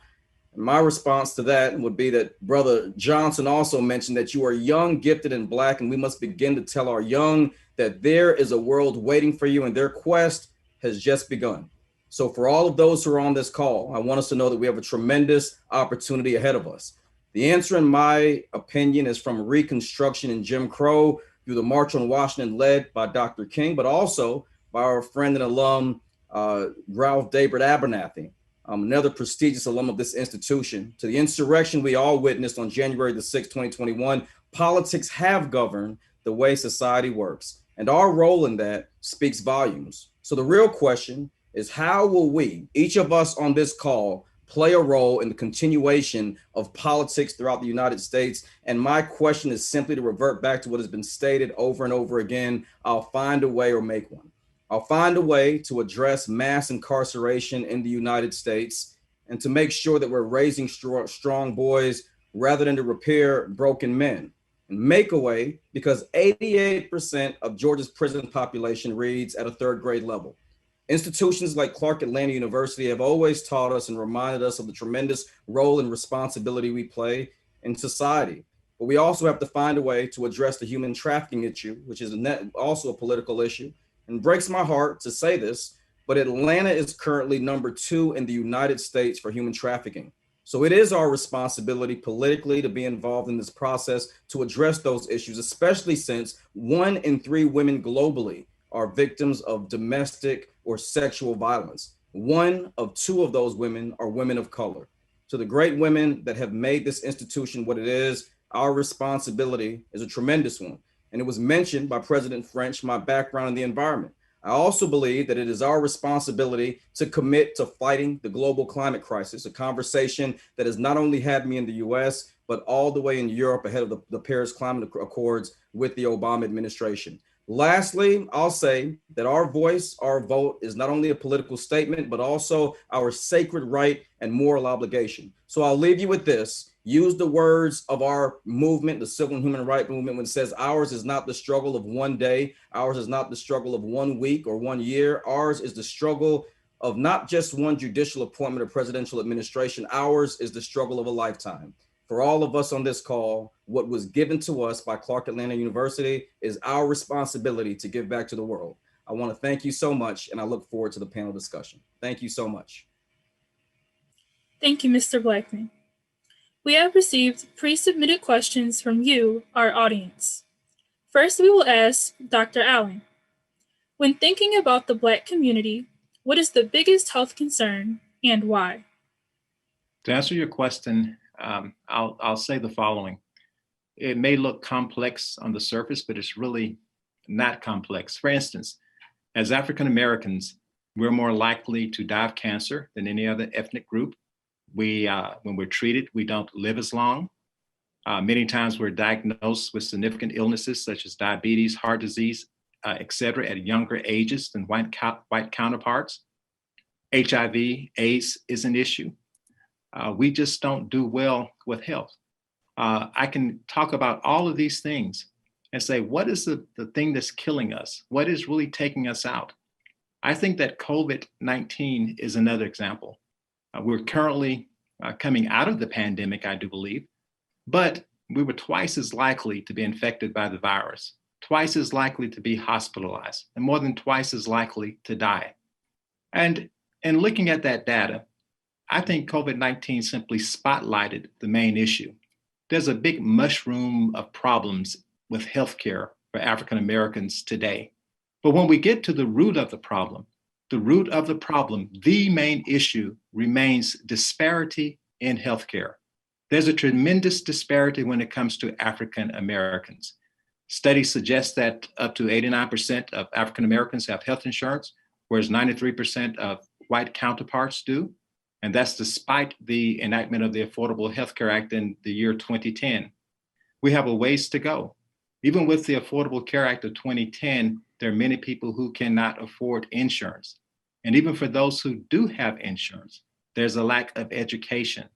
And my response to that would be that Brother Johnson also mentioned that you are young, gifted, and Black, and we must begin to tell our young that there is a world waiting for you, and their quest has just begun. So for all of those who are on this call, I want us to know that we have a tremendous opportunity ahead of us. The answer, in my opinion, is from Reconstruction and Jim Crow through the March on Washington led by Dr. King, but also by our friend and alum, Ralph David Abernathy, another prestigious alum of this institution, to the insurrection we all witnessed on January the 6th, 2021. Politics have governed the way society works, and our role in that speaks volumes. So the real question is, how will we, each of us on this call, play a role in the continuation of politics throughout the United States? And my question is simply to revert back to what has been stated over and over again: I'll find a way or make one. I'll find a way to address mass incarceration in the United States and to make sure that we're raising strong boys rather than to repair broken men. And make a way because 88% of Georgia's prison population reads at a third grade level. Institutions like Clark Atlanta University have always taught us and reminded us of the tremendous role and responsibility we play in society. But we also have to find a way to address the human trafficking issue, which is also a political issue. And breaks my heart to say this, but Atlanta is currently number 2 in the United States for human trafficking. So it is our responsibility politically to be involved in this process to address those issues, especially since 1 in 3 women globally are victims of domestic or sexual violence. 1 of 2 of those women are women of color. To the great women that have made this institution what it is, our responsibility is a tremendous one. And it was mentioned by President French, my background in the environment. I also believe that it is our responsibility to commit to fighting the global climate crisis, a conversation that has not only had me in the US, but all the way in Europe ahead of the Paris Climate Accords with the Obama administration. Lastly, I'll say that our voice, our vote is not only a political statement, but also our sacred right and moral obligation. So I'll leave you with this. Use the words of our movement, the civil and human rights movement, when it says ours is not the struggle of one day, ours is not the struggle of 1 week or 1 year, ours is the struggle of not just one judicial appointment or presidential administration, ours is the struggle of a lifetime. For all of us on this call, what was given to us by Clark Atlanta University is our responsibility to give back to the world. I want to thank you so much, and I look forward to the panel discussion. Thank you so much. Thank you, Mr. Blackman. We have received pre-submitted questions from you, our audience. First, we will ask Dr. Allen. When thinking about the Black community, what is the biggest health concern and why? To answer your question, I'll say the following. It may look complex on the surface, but it's really not complex. For instance, as African Americans, we're more likely to die of cancer than any other ethnic group. When we're treated, we don't live as long. Many times we're diagnosed with significant illnesses such as diabetes, heart disease, et cetera, at younger ages than white counterparts. HIV, AIDS is an issue. We just don't do well with health. I can talk about all of these things and say, what is the thing that's killing us? What is really taking us out? I think that COVID-19 is another example. We're currently coming out of the pandemic, I do believe, but we were twice as likely to be infected by the virus, twice as likely to be hospitalized, and more than twice as likely to die. And looking at that data, I think COVID-19 simply spotlighted the main issue. There's a big mushroom of problems with healthcare for African Americans today. But when we get to the root of the problem, the main issue remains disparity in healthcare. There's a tremendous disparity when it comes to African Americans. Studies suggest that up to 89% of African Americans have health insurance, whereas 93% of white counterparts do. And that's despite the enactment of the Affordable Health Care Act in the year 2010. We have a ways to go. Even with the Affordable Care Act of 2010, there are many people who cannot afford insurance. And even for those who do have insurance, there's a lack of education.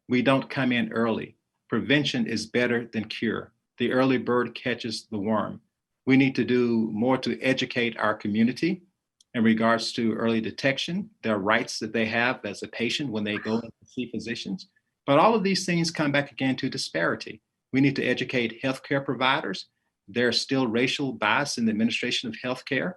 We don't come in early. Prevention is better than cure. The early bird catches the worm. We need to do more to educate our community in regards to early detection, their rights that they have as a patient when they go to see physicians. But all of these things come back again to disparity. We need to educate healthcare providers. There's still racial bias in the administration of healthcare.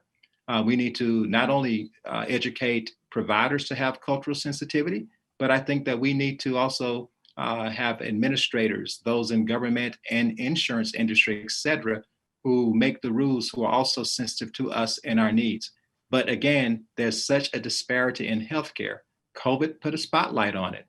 We need to not only educate providers to have cultural sensitivity, but I think that we need to also have administrators, those in government and insurance industry, et cetera, who make the rules, who are also sensitive to us and our needs. But again, there's such a disparity in healthcare. COVID put a spotlight on it.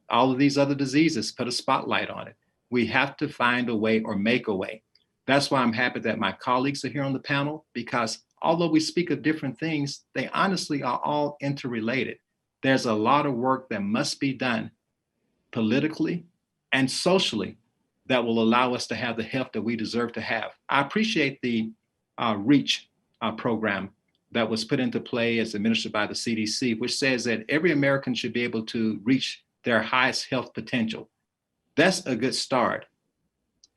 All of these other diseases put a spotlight on it. We have to find a way or make a way. That's why I'm happy that my colleagues are here on the panel, because although we speak of different things, they honestly are all interrelated. There's a lot of work that must be done politically and socially that will allow us to have the health that we deserve to have. I appreciate the REACH program that was put into play as administered by the CDC, which says that every American should be able to reach their highest health potential. That's a good start.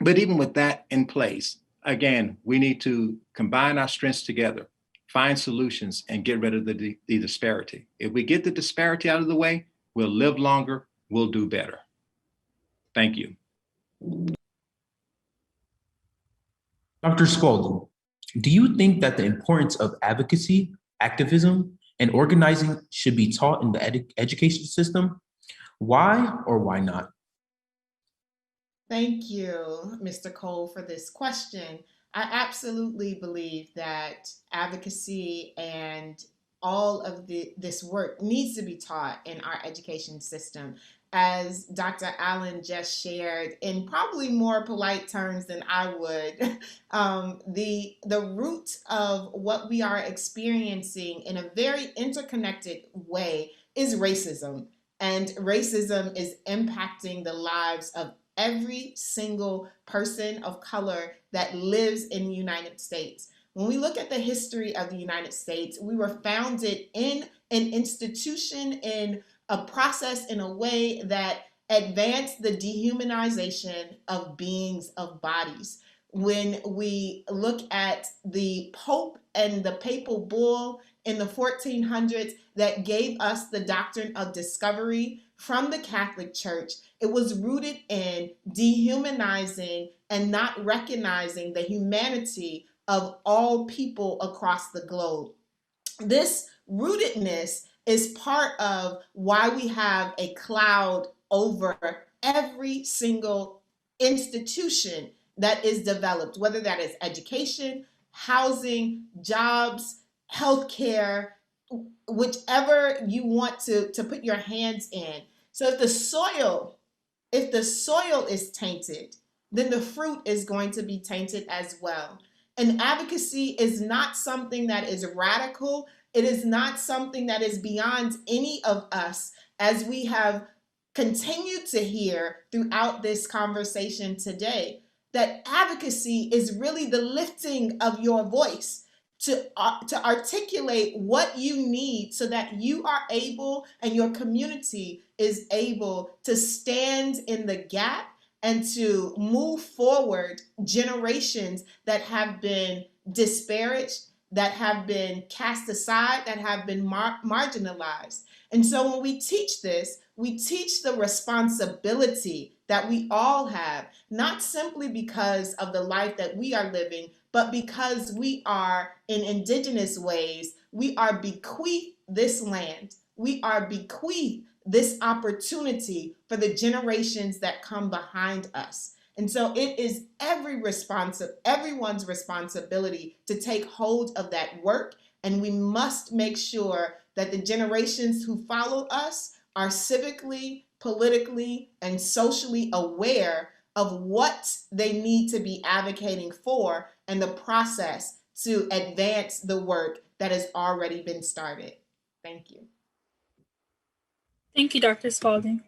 But even with that in place, again, we need to combine our strengths together, find solutions, and get rid of the disparity. If we get the disparity out of the way, we'll live longer, we'll do better. Thank you. Dr. Spalding, do you think that the importance of advocacy, activism, and organizing should be taught in the education system? Why or why not? Thank you, Mr. Cole, for this question. I absolutely believe that advocacy and all of this work needs to be taught in our education system. As Dr. Allen just shared, in probably more polite terms than I would, the root of what we are experiencing in a very interconnected way is racism. And racism is impacting the lives of every single person of color that lives in the United States. When we look at the history of the United States, we were founded in an institution, in a process, in a way that advanced the dehumanization of beings, of bodies. When we look at the Pope and the Papal Bull in the 1400s that gave us the doctrine of discovery from the Catholic Church, it was rooted in dehumanizing and not recognizing the humanity of all people across the globe. This rootedness is part of why we have a cloud over every single institution that is developed, whether that is education, housing, jobs, healthcare, whichever you want to put your hands in. So if the soil is tainted, then the fruit is going to be tainted as well. And advocacy is not something that is radical. It is not something that is beyond any of us, as we have continued to hear throughout this conversation today, that advocacy is really the lifting of your voice to articulate what you need so that you are able and your community is able to stand in the gap and to move forward generations that have been disparaged, that have been cast aside, that have been marginalized. And so when we teach this, we teach the responsibility that we all have, not simply because of the life that we are living, but because we are in indigenous ways, we are bequeathed this land. We are bequeathed this opportunity for the generations that come behind us. And so it is everyone's responsibility to take hold of that work. And we must make sure that the generations who follow us are civically, politically, and socially aware of what they need to be advocating for and the process to advance the work that has already been started. Thank you. Thank you, Dr. Spalding.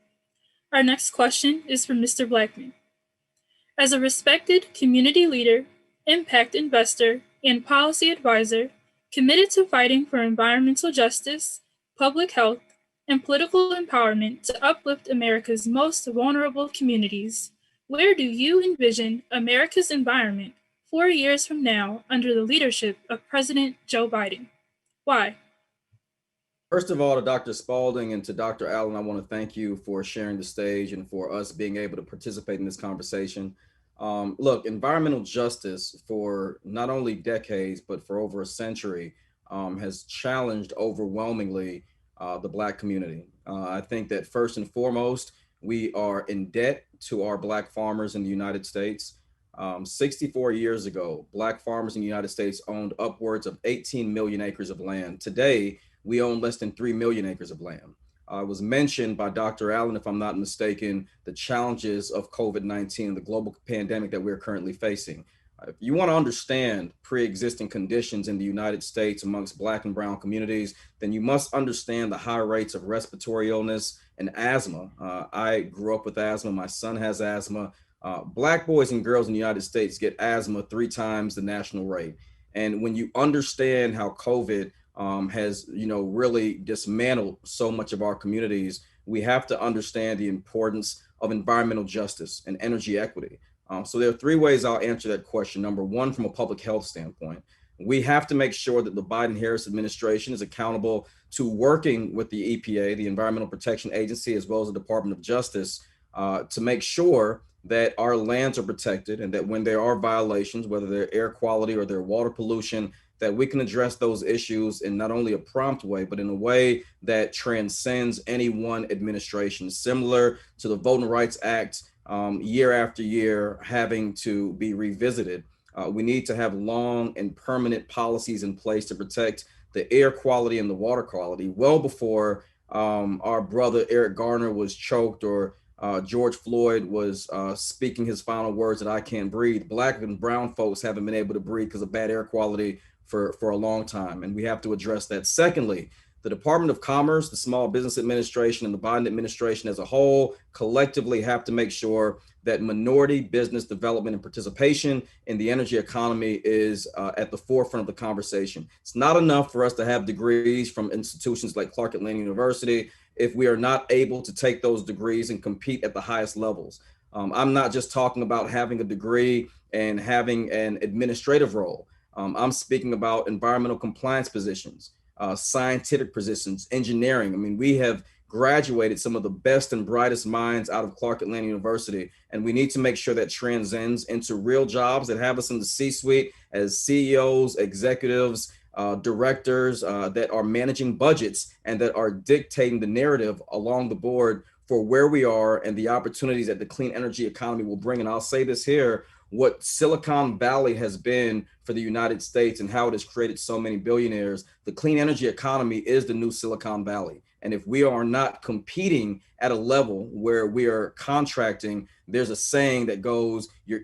Our next question is from Mr. Blackman. As a respected community leader, impact investor, and policy advisor committed to fighting for environmental justice, public health, and political empowerment to uplift America's most vulnerable communities, where do you envision America's environment 4 years from now under the leadership of President Joe Biden? Why? First of all, to Dr. Spalding and to Dr. Allen, I want to thank you for sharing the stage and for us being able to participate in this conversation. Look, environmental justice for not only decades, but for over a century has challenged overwhelmingly the Black community. I think that first and foremost, we are in debt to our Black farmers in the United States. 64 years ago, Black farmers in the United States owned upwards of 18 million acres of land. Today, we own less than 3 million acres of land. It was mentioned by Dr. Allen, if I'm not mistaken, the challenges of COVID-19, the global pandemic that we're currently facing. If you want to understand pre-existing conditions in the United States amongst Black and brown communities, then you must understand the high rates of respiratory illness and asthma. I grew up with asthma. My son has asthma. Black boys and girls in the United States get asthma 3 times the national rate. And when you understand how COVID has, really dismantled so much of our communities, we have to understand the importance of environmental justice and energy equity. So there are 3 ways I'll answer that question. Number one, from a public health standpoint, we have to make sure that the Biden-Harris administration is accountable to working with the EPA, the Environmental Protection Agency, as well as the Department of Justice, to make sure that our lands are protected and that when there are violations, whether they're air quality or they're water pollution, that we can address those issues in not only a prompt way, but in a way that transcends any one administration, similar to the Voting Rights Act year after year having to be revisited. We need to have long and permanent policies in place to protect the air quality and the water quality well before our brother Eric Garner was choked or George Floyd was speaking his final words that I can't breathe. Black and brown folks haven't been able to breathe because of bad air quality for a long time, and we have to address that. Secondly, The Department of Commerce, the Small Business Administration, and the Biden administration as a whole collectively have to make sure that minority business development and participation in the energy economy is at the forefront of the conversation. It's not enough for us to have degrees from institutions like Clark Atlanta University if we are not able to take those degrees and compete at the highest levels. I'm not just talking about having a degree and having an administrative role. I'm speaking about environmental compliance positions, scientific positions, engineering. I mean, we have graduated some of the best and brightest minds out of Clark Atlanta University, and we need to make sure that transcends into real jobs that have us in the C-suite as CEOs, executives, directors that are managing budgets and that are dictating the narrative along the board for where we are and the opportunities that the clean energy economy will bring. And I'll say this here, what Silicon Valley has been for the United States and how it has created so many billionaires, the clean energy economy is the new Silicon Valley. And if we are not competing at a level where we are contracting, there's a saying that goes, you're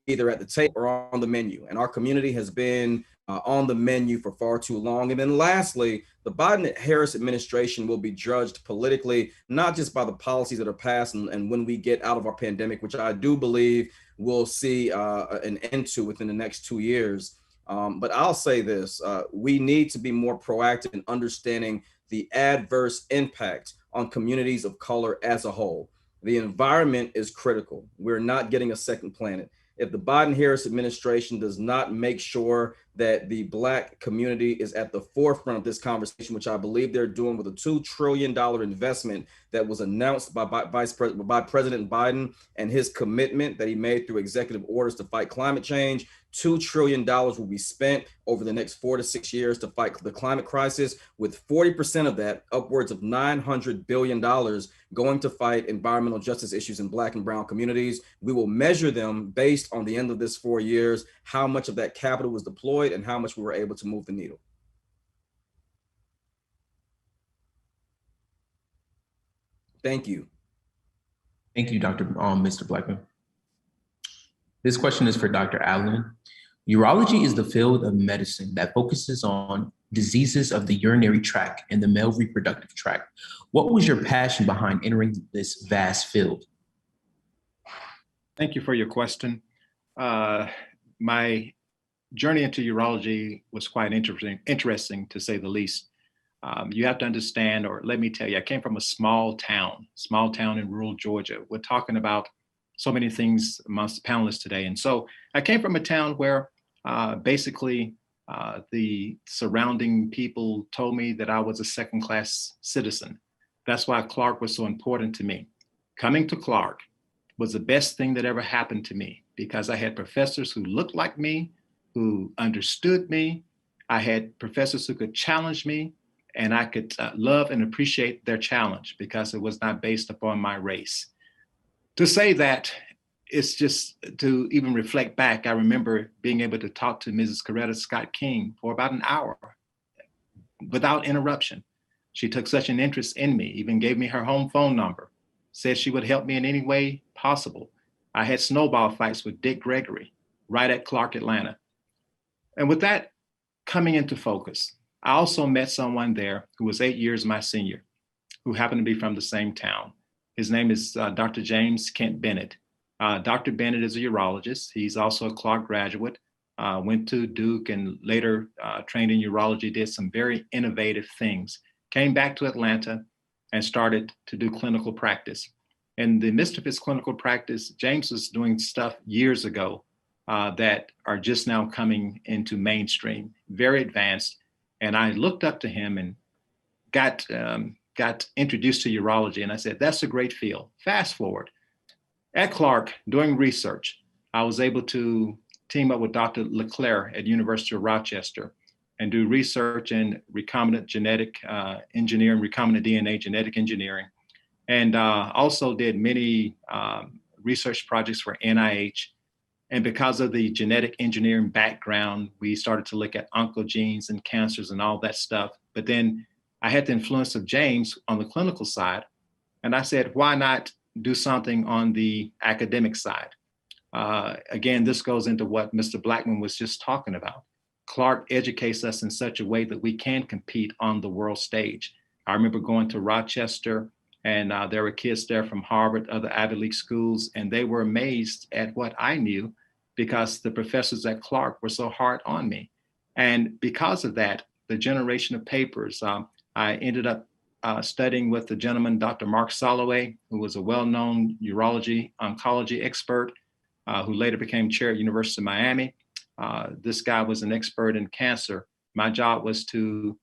either at the table or on the menu. And our community has been on the menu for far too long. And then lastly, the Biden-Harris administration will be judged politically, not just by the policies that are passed and when we get out of our pandemic, which I do believe we'll see an end to within the next 2 years. But I'll say this, we need to be more proactive in understanding the adverse impact on communities of color as a whole. The environment is critical. We're not getting a second planet. If the Biden-Harris administration does not make sure that the Black community is at the forefront of this conversation, which I believe they're doing with a $2 trillion investment that was announced by President Biden and his commitment that he made through executive orders to fight climate change, $2 trillion will be spent over the next 4 to 6 years to fight the climate crisis, with 40% of that, upwards of $900 billion, going to fight environmental justice issues in Black and brown communities. We will measure them based on the end of this 4 years, how much of that capital was deployed and how much we were able to move the needle. Thank you. Thank you, Mr. Blackman. This question is for Dr. Allen. Urology is the field of medicine that focuses on diseases of the urinary tract and the male reproductive tract. What was your passion behind entering this vast field? Thank you for your question. My journey into urology was quite interesting to say the least. You have to understand, or let me tell you, I came from a small town in rural Georgia. We're talking about so many things amongst the panelists today. And so I came from a town where basically the surrounding people told me that I was a second-class citizen. That's why Clark was so important to me. Coming to Clark was the best thing that ever happened to me because I had professors who looked like me, who understood me. I had professors who could challenge me, and I could love and appreciate their challenge because it was not based upon my race. To say that, it's just to even reflect back. I remember being able to talk to Mrs. Coretta Scott King for about an hour without interruption. She took such an interest in me, even gave me her home phone number, said she would help me in any way possible. I had snowball fights with Dick Gregory right at Clark Atlanta. And with that coming into focus, I also met someone there who was 8 years my senior, who happened to be from the same town. His name is Dr. James Kent Bennett. Dr. Bennett is a urologist. He's also a Clark graduate, went to Duke and later trained in urology, did some very innovative things, came back to Atlanta and started to do clinical practice. In the midst of his clinical practice, James was doing stuff years ago that are just now coming into mainstream, very advanced. And I looked up to him and got introduced to urology. And I said, that's a great field. Fast forward. At Clark, doing research, I was able to team up with Dr. LeClaire at University of Rochester and do research in recombinant genetic engineering, recombinant DNA genetic engineering, and also did many research projects for NIH. And because of the genetic engineering background, we started to look at oncogenes and cancers and all that stuff. But then I had the influence of James on the clinical side. And I said, why not do something on the academic side? Again, this goes into what Mr. Blackman was just talking about. Clark educates us in such a way that we can compete on the world stage. I remember going to Rochester, and there were kids there from Harvard, other Ivy League schools, and they were amazed at what I knew because the professors at Clark were so hard on me. And because of that, the generation of papers, I ended up studying with the gentleman, Dr. Mark Soloway, who was a well-known urology oncology expert, who later became chair at University of Miami. This guy was an expert in cancer. My job was to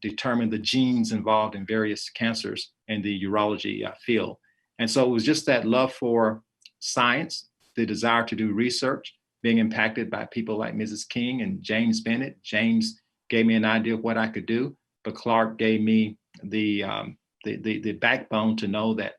determine the genes involved in various cancers in the urology field. And so it was just that love for science, the desire to do research, being impacted by people like Mrs. King and James Bennett. James gave me an idea of what I could do, but Clark gave me the backbone to know that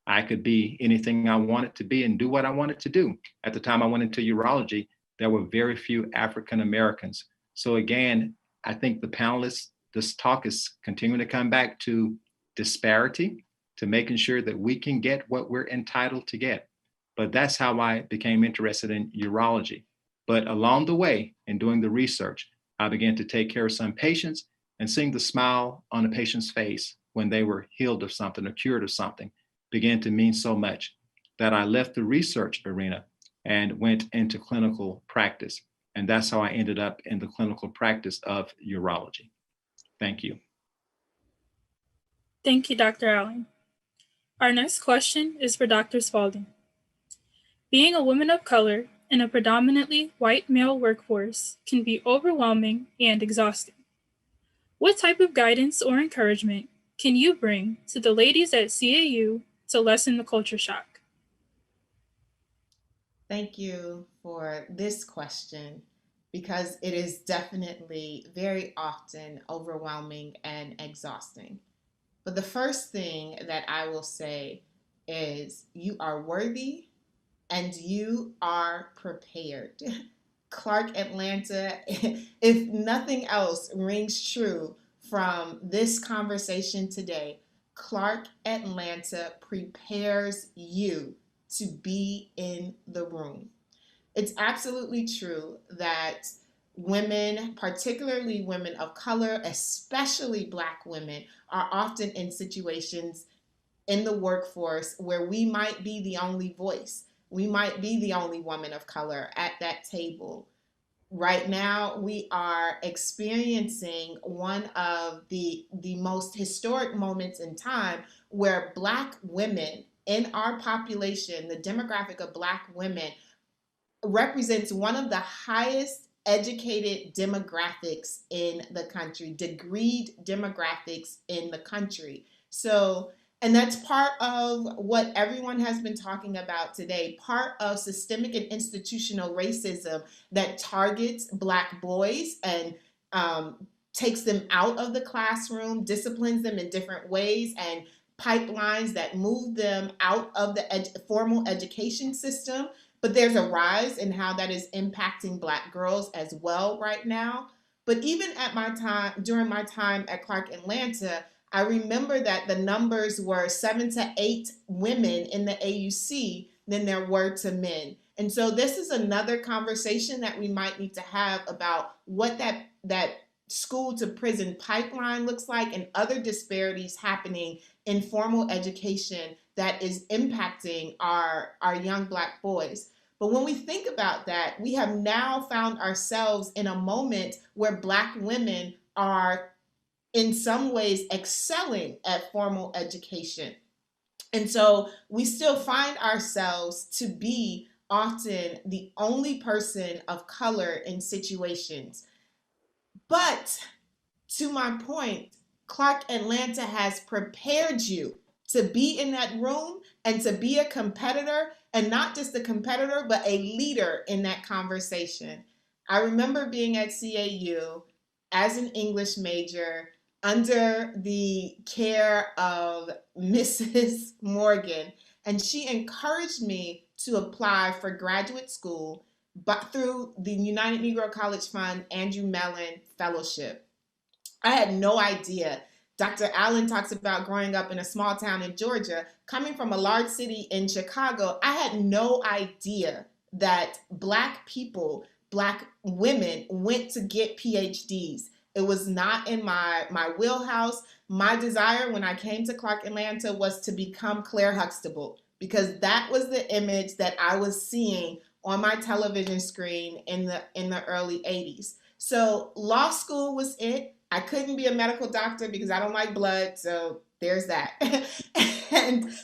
I could be anything I wanted to be and do what I wanted to do. At the time I went into urology, there were very few African Americans. So again, I think the panelists, this talk is continuing to come back to disparity, to making sure that we can get what we're entitled to get. But that's how I became interested in urology. But along the way, in doing the research, I began to take care of some patients, and seeing the smile on a patient's face when they were healed of something or cured of something began to mean so much that I left the research arena and went into clinical practice. And that's how I ended up in the clinical practice of urology. Thank you. Thank you, Dr. Allen. Our next question is for Dr. Spalding. Being a woman of color in a predominantly white male workforce can be overwhelming and exhausting. What type of guidance or encouragement can you bring to the ladies at CAU to lessen the culture shock? Thank you for this question, because it is definitely very often overwhelming and exhausting. But the first thing that I will say is you are worthy and you are prepared. Clark Atlanta, if nothing else rings true from this conversation today, Clark Atlanta prepares you to be in the room. It's absolutely true that women, particularly women of color, especially Black women, are often in situations in the workforce where we might be the only voice. We might be the only woman of color at that table. Right now, we are experiencing one of the most historic moments in time where Black women in our population, the demographic of Black women, represents one of the highest educated demographics in the country, degreed demographics in the country. So, and that's part of what everyone has been talking about today, part of systemic and institutional racism that targets Black boys and takes them out of the classroom, disciplines them in different ways, and pipelines that move them out of the formal education system. But there's a rise in how that is impacting Black girls as well right now. But even at my time, during my time at Clark Atlanta, I remember that the numbers were 7 to 8 women in the AUC than there were to men. And so this is another conversation that we might need to have about what that school to prison pipeline looks like and other disparities happening in formal education that is impacting our young Black boys. But when we think about that, we have now found ourselves in a moment where Black women are in some ways excelling at formal education. And so we still find ourselves to be often the only person of color in situations. But to my point, Clark Atlanta has prepared you to be in that room and to be a competitor, and not just a competitor, but a leader in that conversation. I remember being at CAU as an English major under the care of Mrs. Morgan, and she encouraged me to apply for graduate school but through the United Negro College Fund Andrew Mellon Fellowship. I had no idea. Dr. Allen talks about growing up in a small town in Georgia. Coming from a large city in Chicago, I had no idea that Black people Black women went to get PhDs. It was not in my wheelhouse. My desire when I came to Clark Atlanta was to become Claire Huxtable, because that was the image that I was seeing on my television screen in the early 80s. So law school was it. I couldn't be a medical doctor because I don't like blood, so there's that.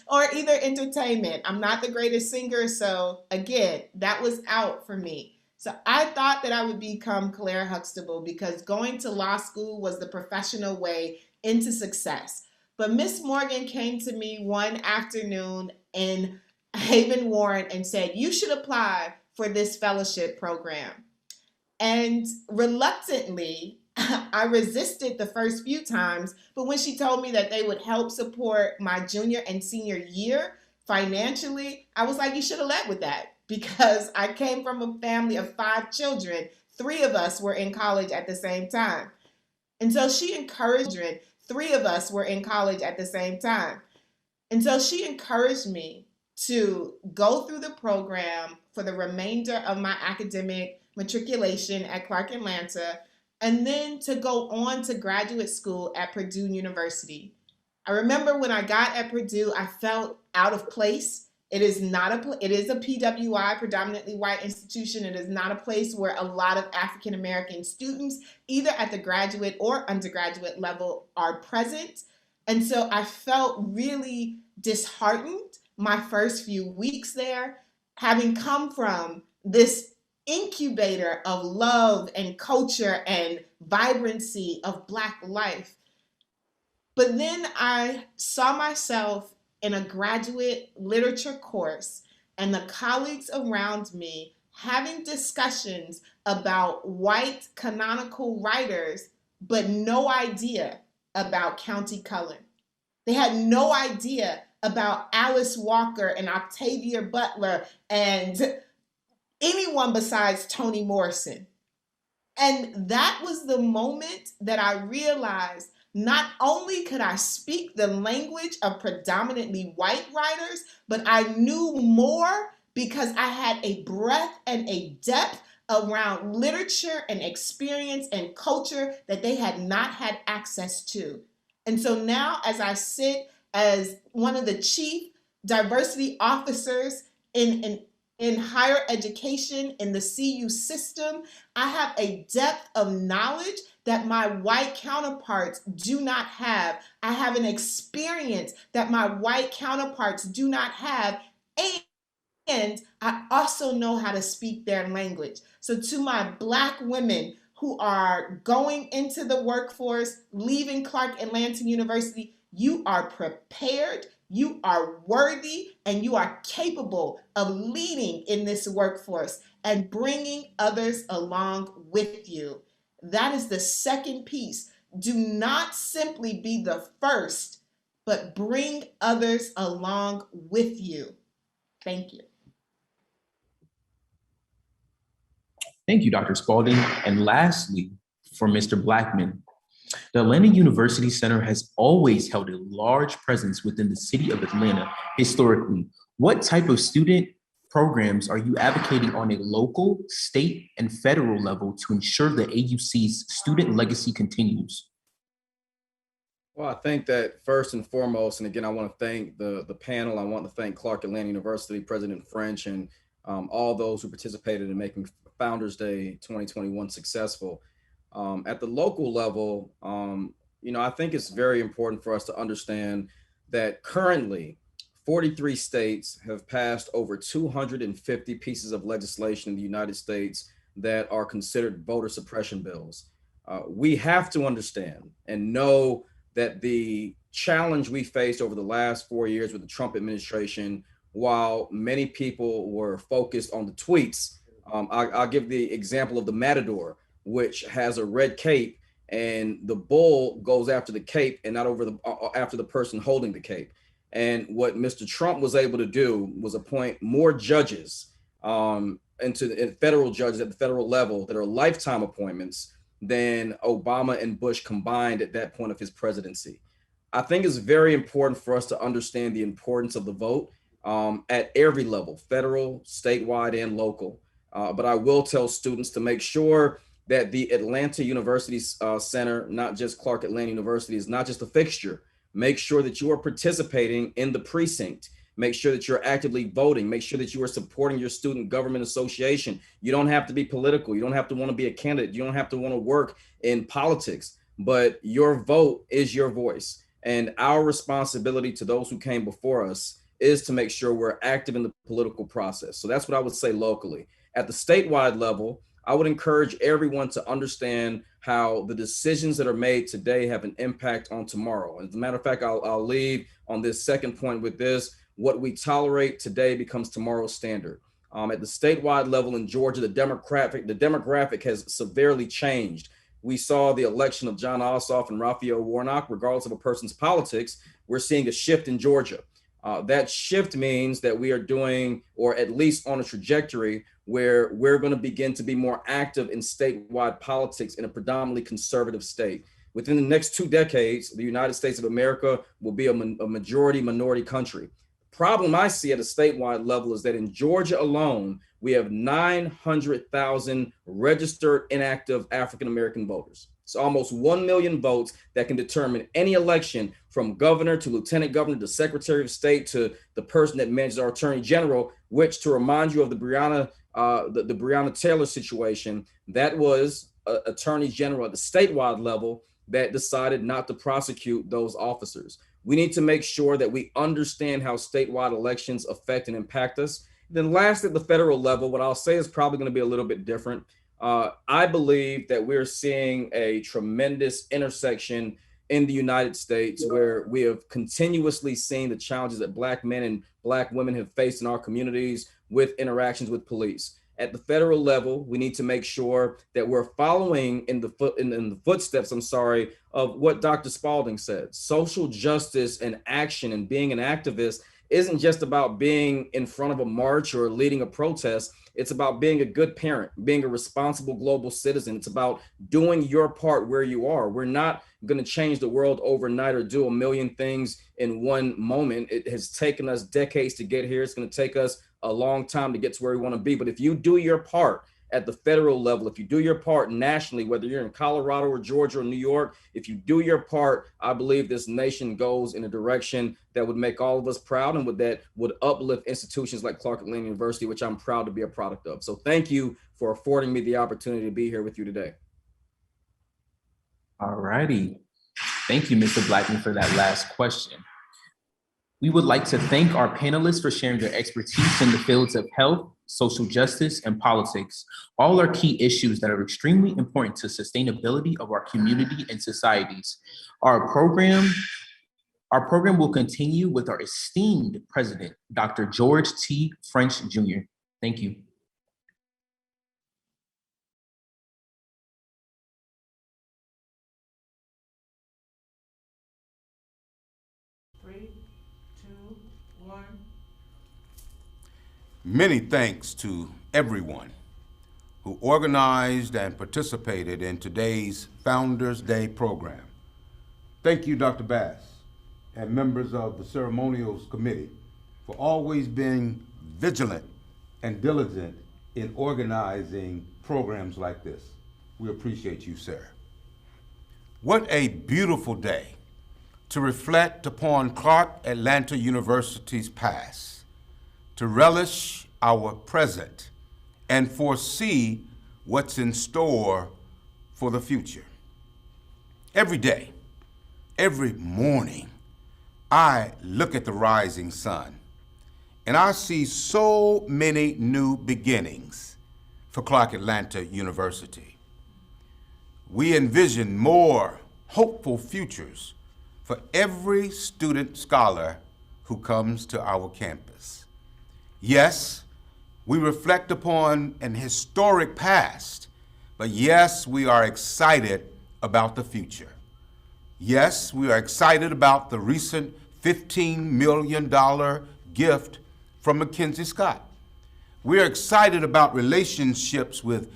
Or either entertainment. I'm not the greatest singer, so again, that was out for me. So I thought that I would become Claire Huxtable because going to law school was the professional way into success. But Miss Morgan came to me one afternoon in Haven Warren and said, "You should apply for this fellowship program." And reluctantly, I resisted the first few times, but when she told me that they would help support my junior and senior year financially, I was like, you should have led with that, because I came from a family of 5 children. 3 of us were in college at the same time. And so she encouraged 3 of us were in college at the same time. And so she encouraged me to go through the program for the remainder of my academic matriculation at Clark Atlanta, and then to go on to graduate school at Purdue University. I remember when I got at Purdue, I felt out of place. It is a PWI, predominantly white institution. It is not a place where a lot of African American students, either at the graduate or undergraduate level, are present. And so I felt really disheartened my first few weeks there, having come from this incubator of love and culture and vibrancy of Black life. But then I saw myself in a graduate literature course and the colleagues around me having discussions about white canonical writers, but no idea about Countee Cullen. They had no idea about Alice Walker and Octavia Butler and anyone besides Toni Morrison. And that was the moment that I realized not only could I speak the language of predominantly white writers, but I knew more because I had a breadth and a depth around literature and experience and culture that they had not had access to. And so now, as I sit as one of the chief diversity officers in higher education in the CU system, I have a depth of knowledge that my white counterparts do not have. I have an experience that my white counterparts do not have. And I also know how to speak their language. So to my Black women who are going into the workforce, leaving Clark Atlanta University, you are prepared, you are worthy, and you are capable of leading in this workforce and bringing others along with you. That is the second piece. Do not simply be the first, but bring others along with you. Thank you. Thank you, Dr. Spalding. And lastly, for Mr. Blackman, the Atlanta University Center has always held a large presence within the city of Atlanta historically. What type of student programs are you advocating on a local, state, and federal level to ensure the AUC's student legacy continues? Well, I think that first and foremost, and again, I want to thank the panel. I want to thank Clark Atlanta University, President French, and all those who participated in making Founders Day 2021 successful. At the local level, I think it's very important for us to understand that currently 43 states have passed over 250 pieces of legislation in the United States that are considered voter suppression bills. We have to understand and know that the challenge we faced over the last 4 years with the Trump administration, while many people were focused on the tweets, I'll give the example of the Matador, which has a red cape, and the bull goes after the cape and not after the person holding the cape. And what Mr. Trump was able to do was appoint more judges federal judges at the federal level that are lifetime appointments than Obama and Bush combined at that point of his presidency. I think it's very important for us to understand the importance of the vote at every level, federal, statewide, and local. But I will tell students to make sure that the Atlanta University Center, not just Clark Atlanta University, is not just a fixture. Make sure that you are participating in the precinct. Make sure that you're actively voting. Make sure that you are supporting your student government association. You don't have to be political. You don't have to want to be a candidate. You don't have to want to work in politics, but your vote is your voice. And our responsibility to those who came before us is to make sure we're active in the political process. So that's what I would say locally. At the statewide level, I would encourage everyone to understand how the decisions that are made today have an impact on tomorrow. As a matter of fact, I'll leave on this second point with this. What we tolerate today becomes tomorrow's standard. At the statewide level in Georgia, the demographic has severely changed. We saw the election of John Ossoff and Raphael Warnock. Regardless of a person's politics, we're seeing a shift in Georgia. That shift means that we are doing, or at least on a trajectory, where we're going to begin to be more active in statewide politics in a predominantly conservative state. Within the next 2 decades, the United States of America will be a majority minority country. Problem I see at a statewide level is that in Georgia alone, we have 900,000 registered inactive African-American voters. It's almost 1 million votes that can determine any election, from governor to lieutenant governor to secretary of state to the person that manages our attorney general, which, to remind you of the Breonna Taylor situation, that was attorney general at the statewide level that decided not to prosecute those officers. We need to make sure that we understand how statewide elections affect and impact us. Then last, at the federal level, what I'll say is probably going to be a little bit different. I believe that we're seeing a tremendous intersection in the United States where we have continuously seen the challenges that Black men and Black women have faced in our communities with interactions with police. At the federal level, we need to make sure that we're following in the footsteps, of what Dr. Spalding said. Social justice and action and being an activist isn't just about being in front of a march or leading a protest. It's about being a good parent, being a responsible global citizen. It's about doing your part where you are. We're not going to change the world overnight or do a million things in one moment. It has taken us decades to get here. It's going to take us a long time to get to where we want to be. But if you do your part at the federal level, if you do your part nationally, whether you're in Colorado or Georgia or New York, if you do your part, I believe this nation goes in a direction that would make all of us proud and that would uplift institutions like Clark Atlanta University, which I'm proud to be a product of. So thank you for affording me the opportunity to be here with you today. All righty. Thank you, Mr. Blackman, for that last question. We would like to thank our panelists for sharing their expertise in the fields of health, social justice, and politics. All are key issues that are extremely important to sustainability of our community and societies. Our program will continue with our esteemed president, Dr. George T. French, Jr. Thank you. Many thanks to everyone who organized and participated in today's Founders Day program. Thank you, Dr. Bass, and members of the Ceremonials Committee for always being vigilant and diligent in organizing programs like this. We appreciate you, sir. What a beautiful day to reflect upon Clark Atlanta University's past, to relish our present, and foresee what's in store for the future. Every day, every morning, I look at the rising sun, and I see so many new beginnings for Clark Atlanta University. We envision more hopeful futures for every student scholar who comes to our campus. Yes, we reflect upon an historic past, but yes, we are excited about the future. Yes, we are excited about the recent $15 million gift from Mackenzie Scott. We are excited about relationships with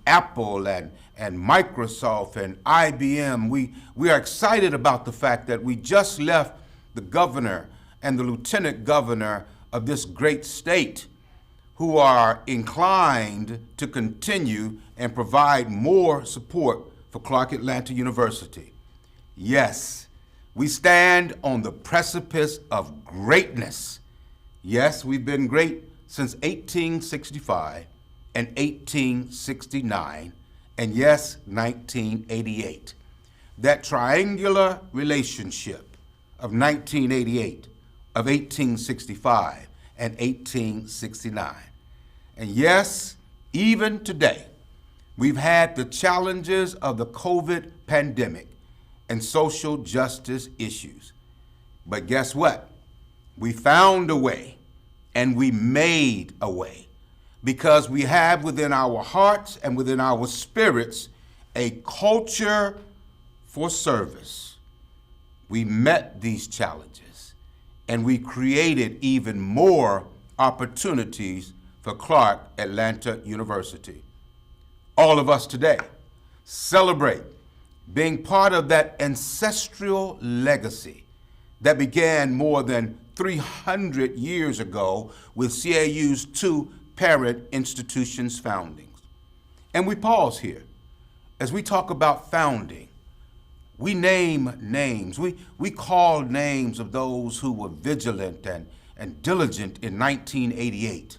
Apple and Microsoft and IBM. We are excited about the fact that we just left the governor and the lieutenant governor of this great state who are inclined to continue and provide more support for Clark Atlanta University. Yes, we stand on the precipice of greatness. Yes, we've been great since 1865 and 1869, and yes, 1988. That triangular relationship of 1988, of 1865, and 1869. And yes, even today, we've had the challenges of the COVID pandemic and social justice issues. But guess what? We found a way, and we made a way, because we have within our hearts and within our spirits a culture for service. We met these challenges, and we created even more opportunities for Clark Atlanta University. All of us today celebrate being part of that ancestral legacy that began more than 300 years ago with CAU's two parent institutions' foundings. And we pause here. As we talk about founding, we name names. We call names of those who were vigilant and diligent in 1988.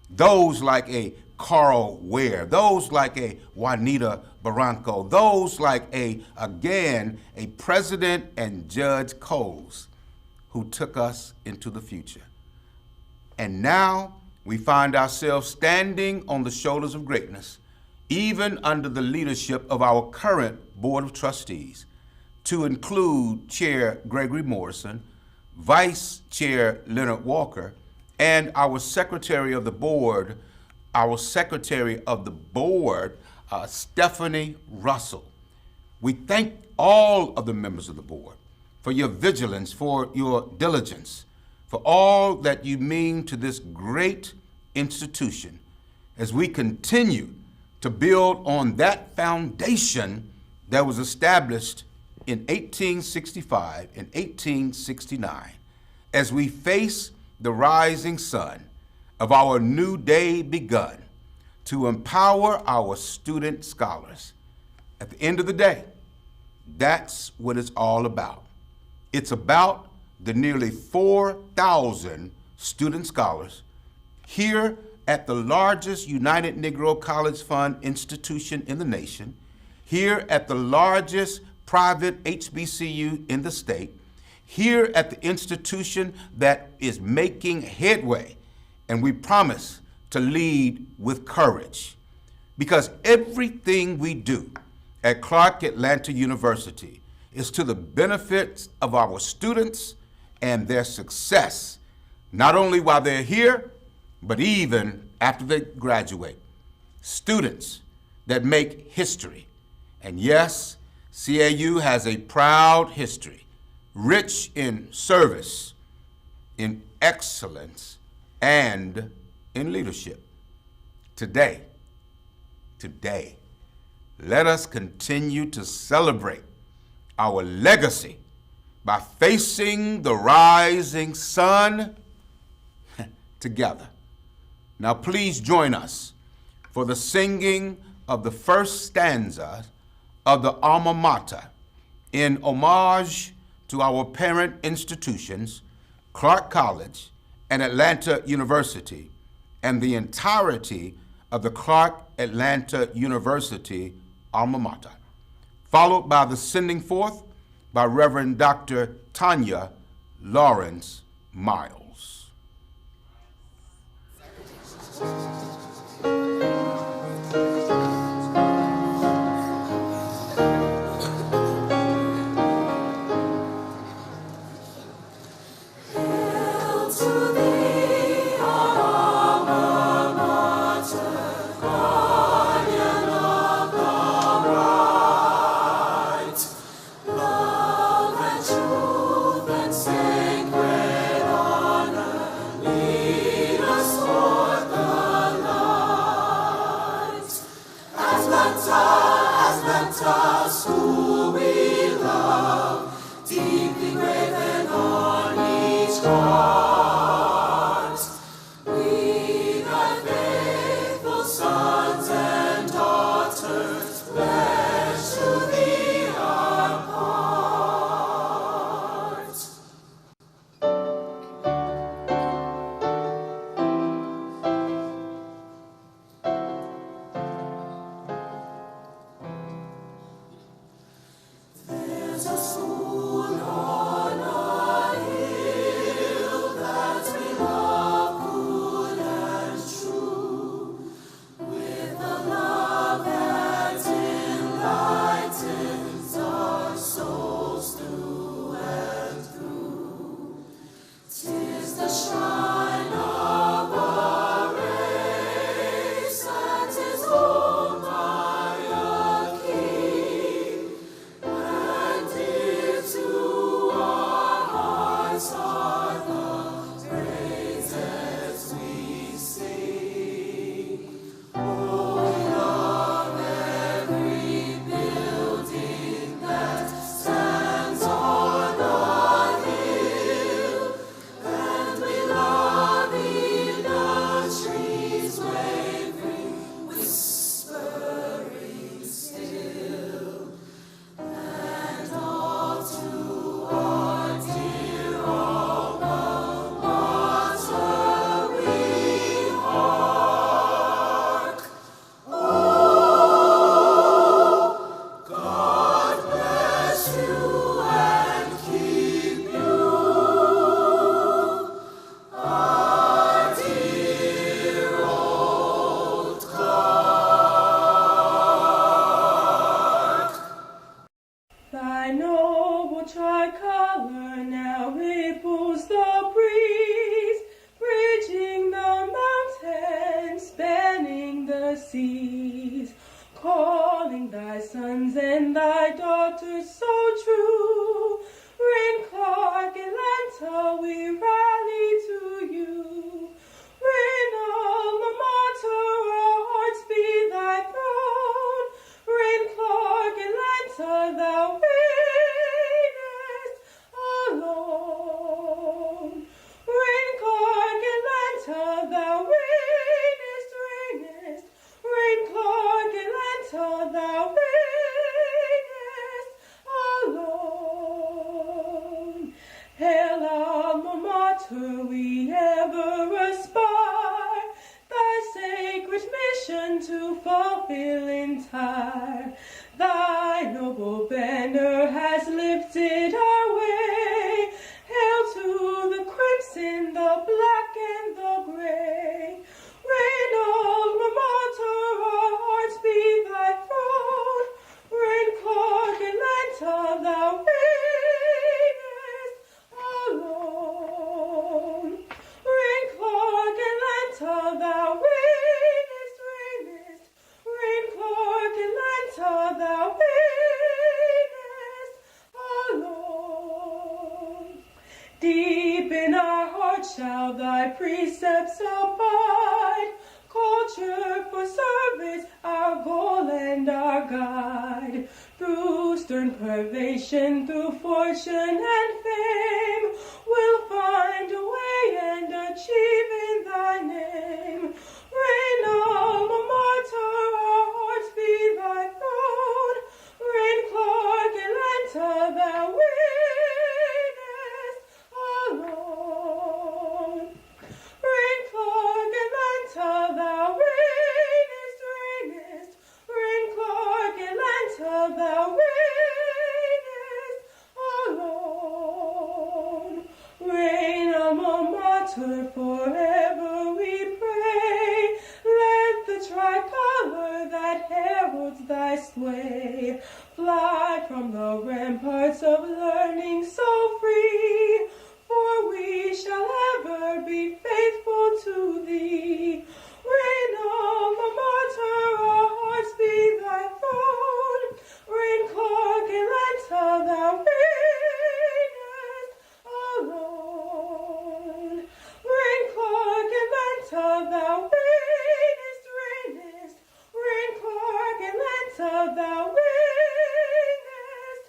Those like a Carl Ware, those like a Juanita Barranco, those like a President and Judge Coles, who took us into the future. And now we find ourselves standing on the shoulders of greatness, even under the leadership of our current Board of Trustees, to include Chair Gregory Morrison, Vice Chair Leonard Walker, and our Secretary of the Board, Stephanie Russell. We thank all of the members of the board for your vigilance, for your diligence, for all that you mean to this great institution as we continue to build on that foundation that was established in 1865 and 1869 as we face the rising sun of our new day begun to empower our student scholars. At the end of the day, that's what it's all about. It's about the nearly 4,000 student scholars here at the largest United Negro College Fund institution in the nation, here at the largest private HBCU in the state, here at the institution that is making headway, and we promise to lead with courage, because everything we do at Clark Atlanta University is to the benefit of our students and their success, not only while they're here, but even after they graduate. Students that make history. And yes, CAU has a proud history, rich in service, in excellence, and in leadership. Today, let us continue to celebrate our legacy by facing the rising sun together. Now please join us for the singing of the first stanza of the Alma Mater in homage to our parent institutions, Clark College and Atlanta University, and the entirety of the Clark Atlanta University Alma Mater, followed by the sending forth by Reverend Dr. Tanya Lawrence Miles. Love and truth and sacred honor. Thy noble tricolor now ripples the breeze, bridging the mountains, spanning the seas, calling thy sons and thy daughters so true. Reign Clark, Atlanta, we rally to you. Reign alma mater, our hearts be thy throne. Reign Clark, Atlanta, thou reignest alone. Reign Clark, Atlanta, thou reignest, reignest. Reign Clark, Atlanta, thou reignest alone. Hail alma mater, we ever aspire, thy sacred mission to fulfill entire. Thy noble banner has lifted our way. Hail to the crimson, the black, and the gray. Reign alma mater, our hearts be thy throne. Reign Clark, Atlanta, thou reignest alone. Reign Clark, Atlanta, thou reignest, reignest. Reign Clark, Atlanta, thou reignest alone. Deep in our hearts shall thy precepts abide. Culture for service, our goal and our guide. Through stern privation, through fortune and fame, we'll find a way and achieve in thy name. Reign alma mater, our hearts be thy throne. Reign Clark, Atlanta, thou reignest alone. Reign Clark, Atlanta, thou reignest, reignest. Reign Clark, Atlanta, thou reignest alone. Reign alma mater, forever we pray. Let the tricolor that heralds thy sway fly from the ramparts of learning so free, for we shall ever be faithful to thee. Reign alma mater, our hearts be thy throne. Reign Clark, Atlanta, thou reignest alone. Reign Clark, Atlanta, thou reignest, reignest. Reign Clark, Atlanta, thou reignest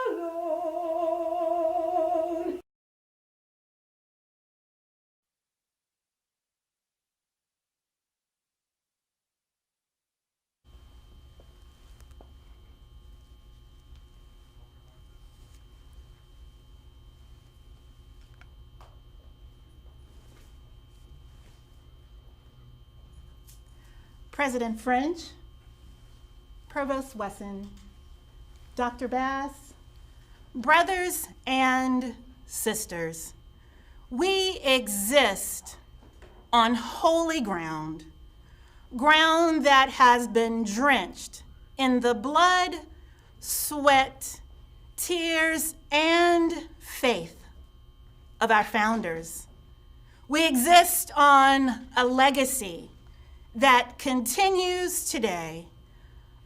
alone. President French, Provost Wesson, Dr. Bass, brothers and sisters, we exist on holy ground, ground that has been drenched in the blood, sweat, tears, and faith of our founders. We exist on a legacy that continues today,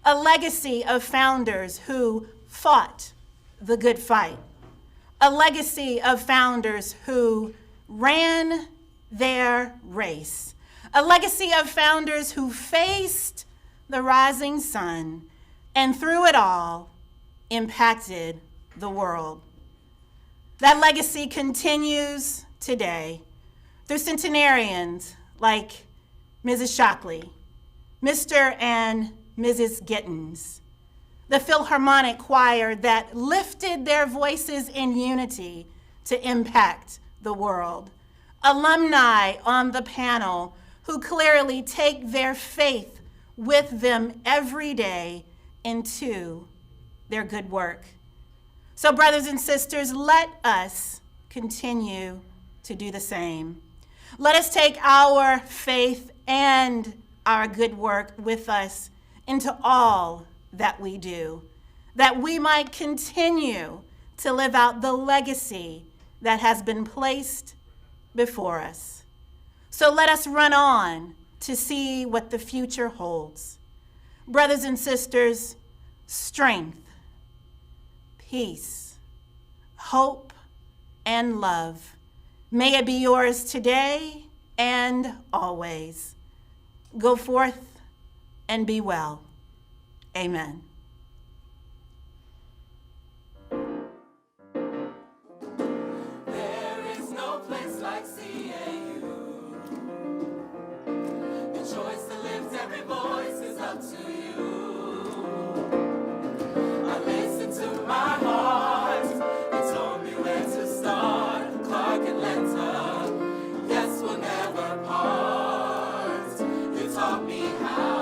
a legacy of founders who fought the good fight, a legacy of founders who ran their race, a legacy of founders who faced the rising sun and through it all impacted the world. That legacy continues today through centenarians like Mrs. Shockley, Mr. and Mrs. Gittins, the Philharmonic Choir that lifted their voices in unity to impact the world, alumni on the panel who clearly take their faith with them every day into their good work. So brothers and sisters, let us continue to do the same. Let us take our faith and our good work with us into all that we do, that we might continue to live out the legacy that has been placed before us. So let us run on to see what the future holds. Brothers and sisters, strength, peace, hope, and love, may it be yours today and always. Go forth and be well. Amen. There is no place like CAU. The choice to lift every voice is up to you. I listened to my heart. It told me where to start. Clark Atlanta. Yes, we'll never part. You taught me how.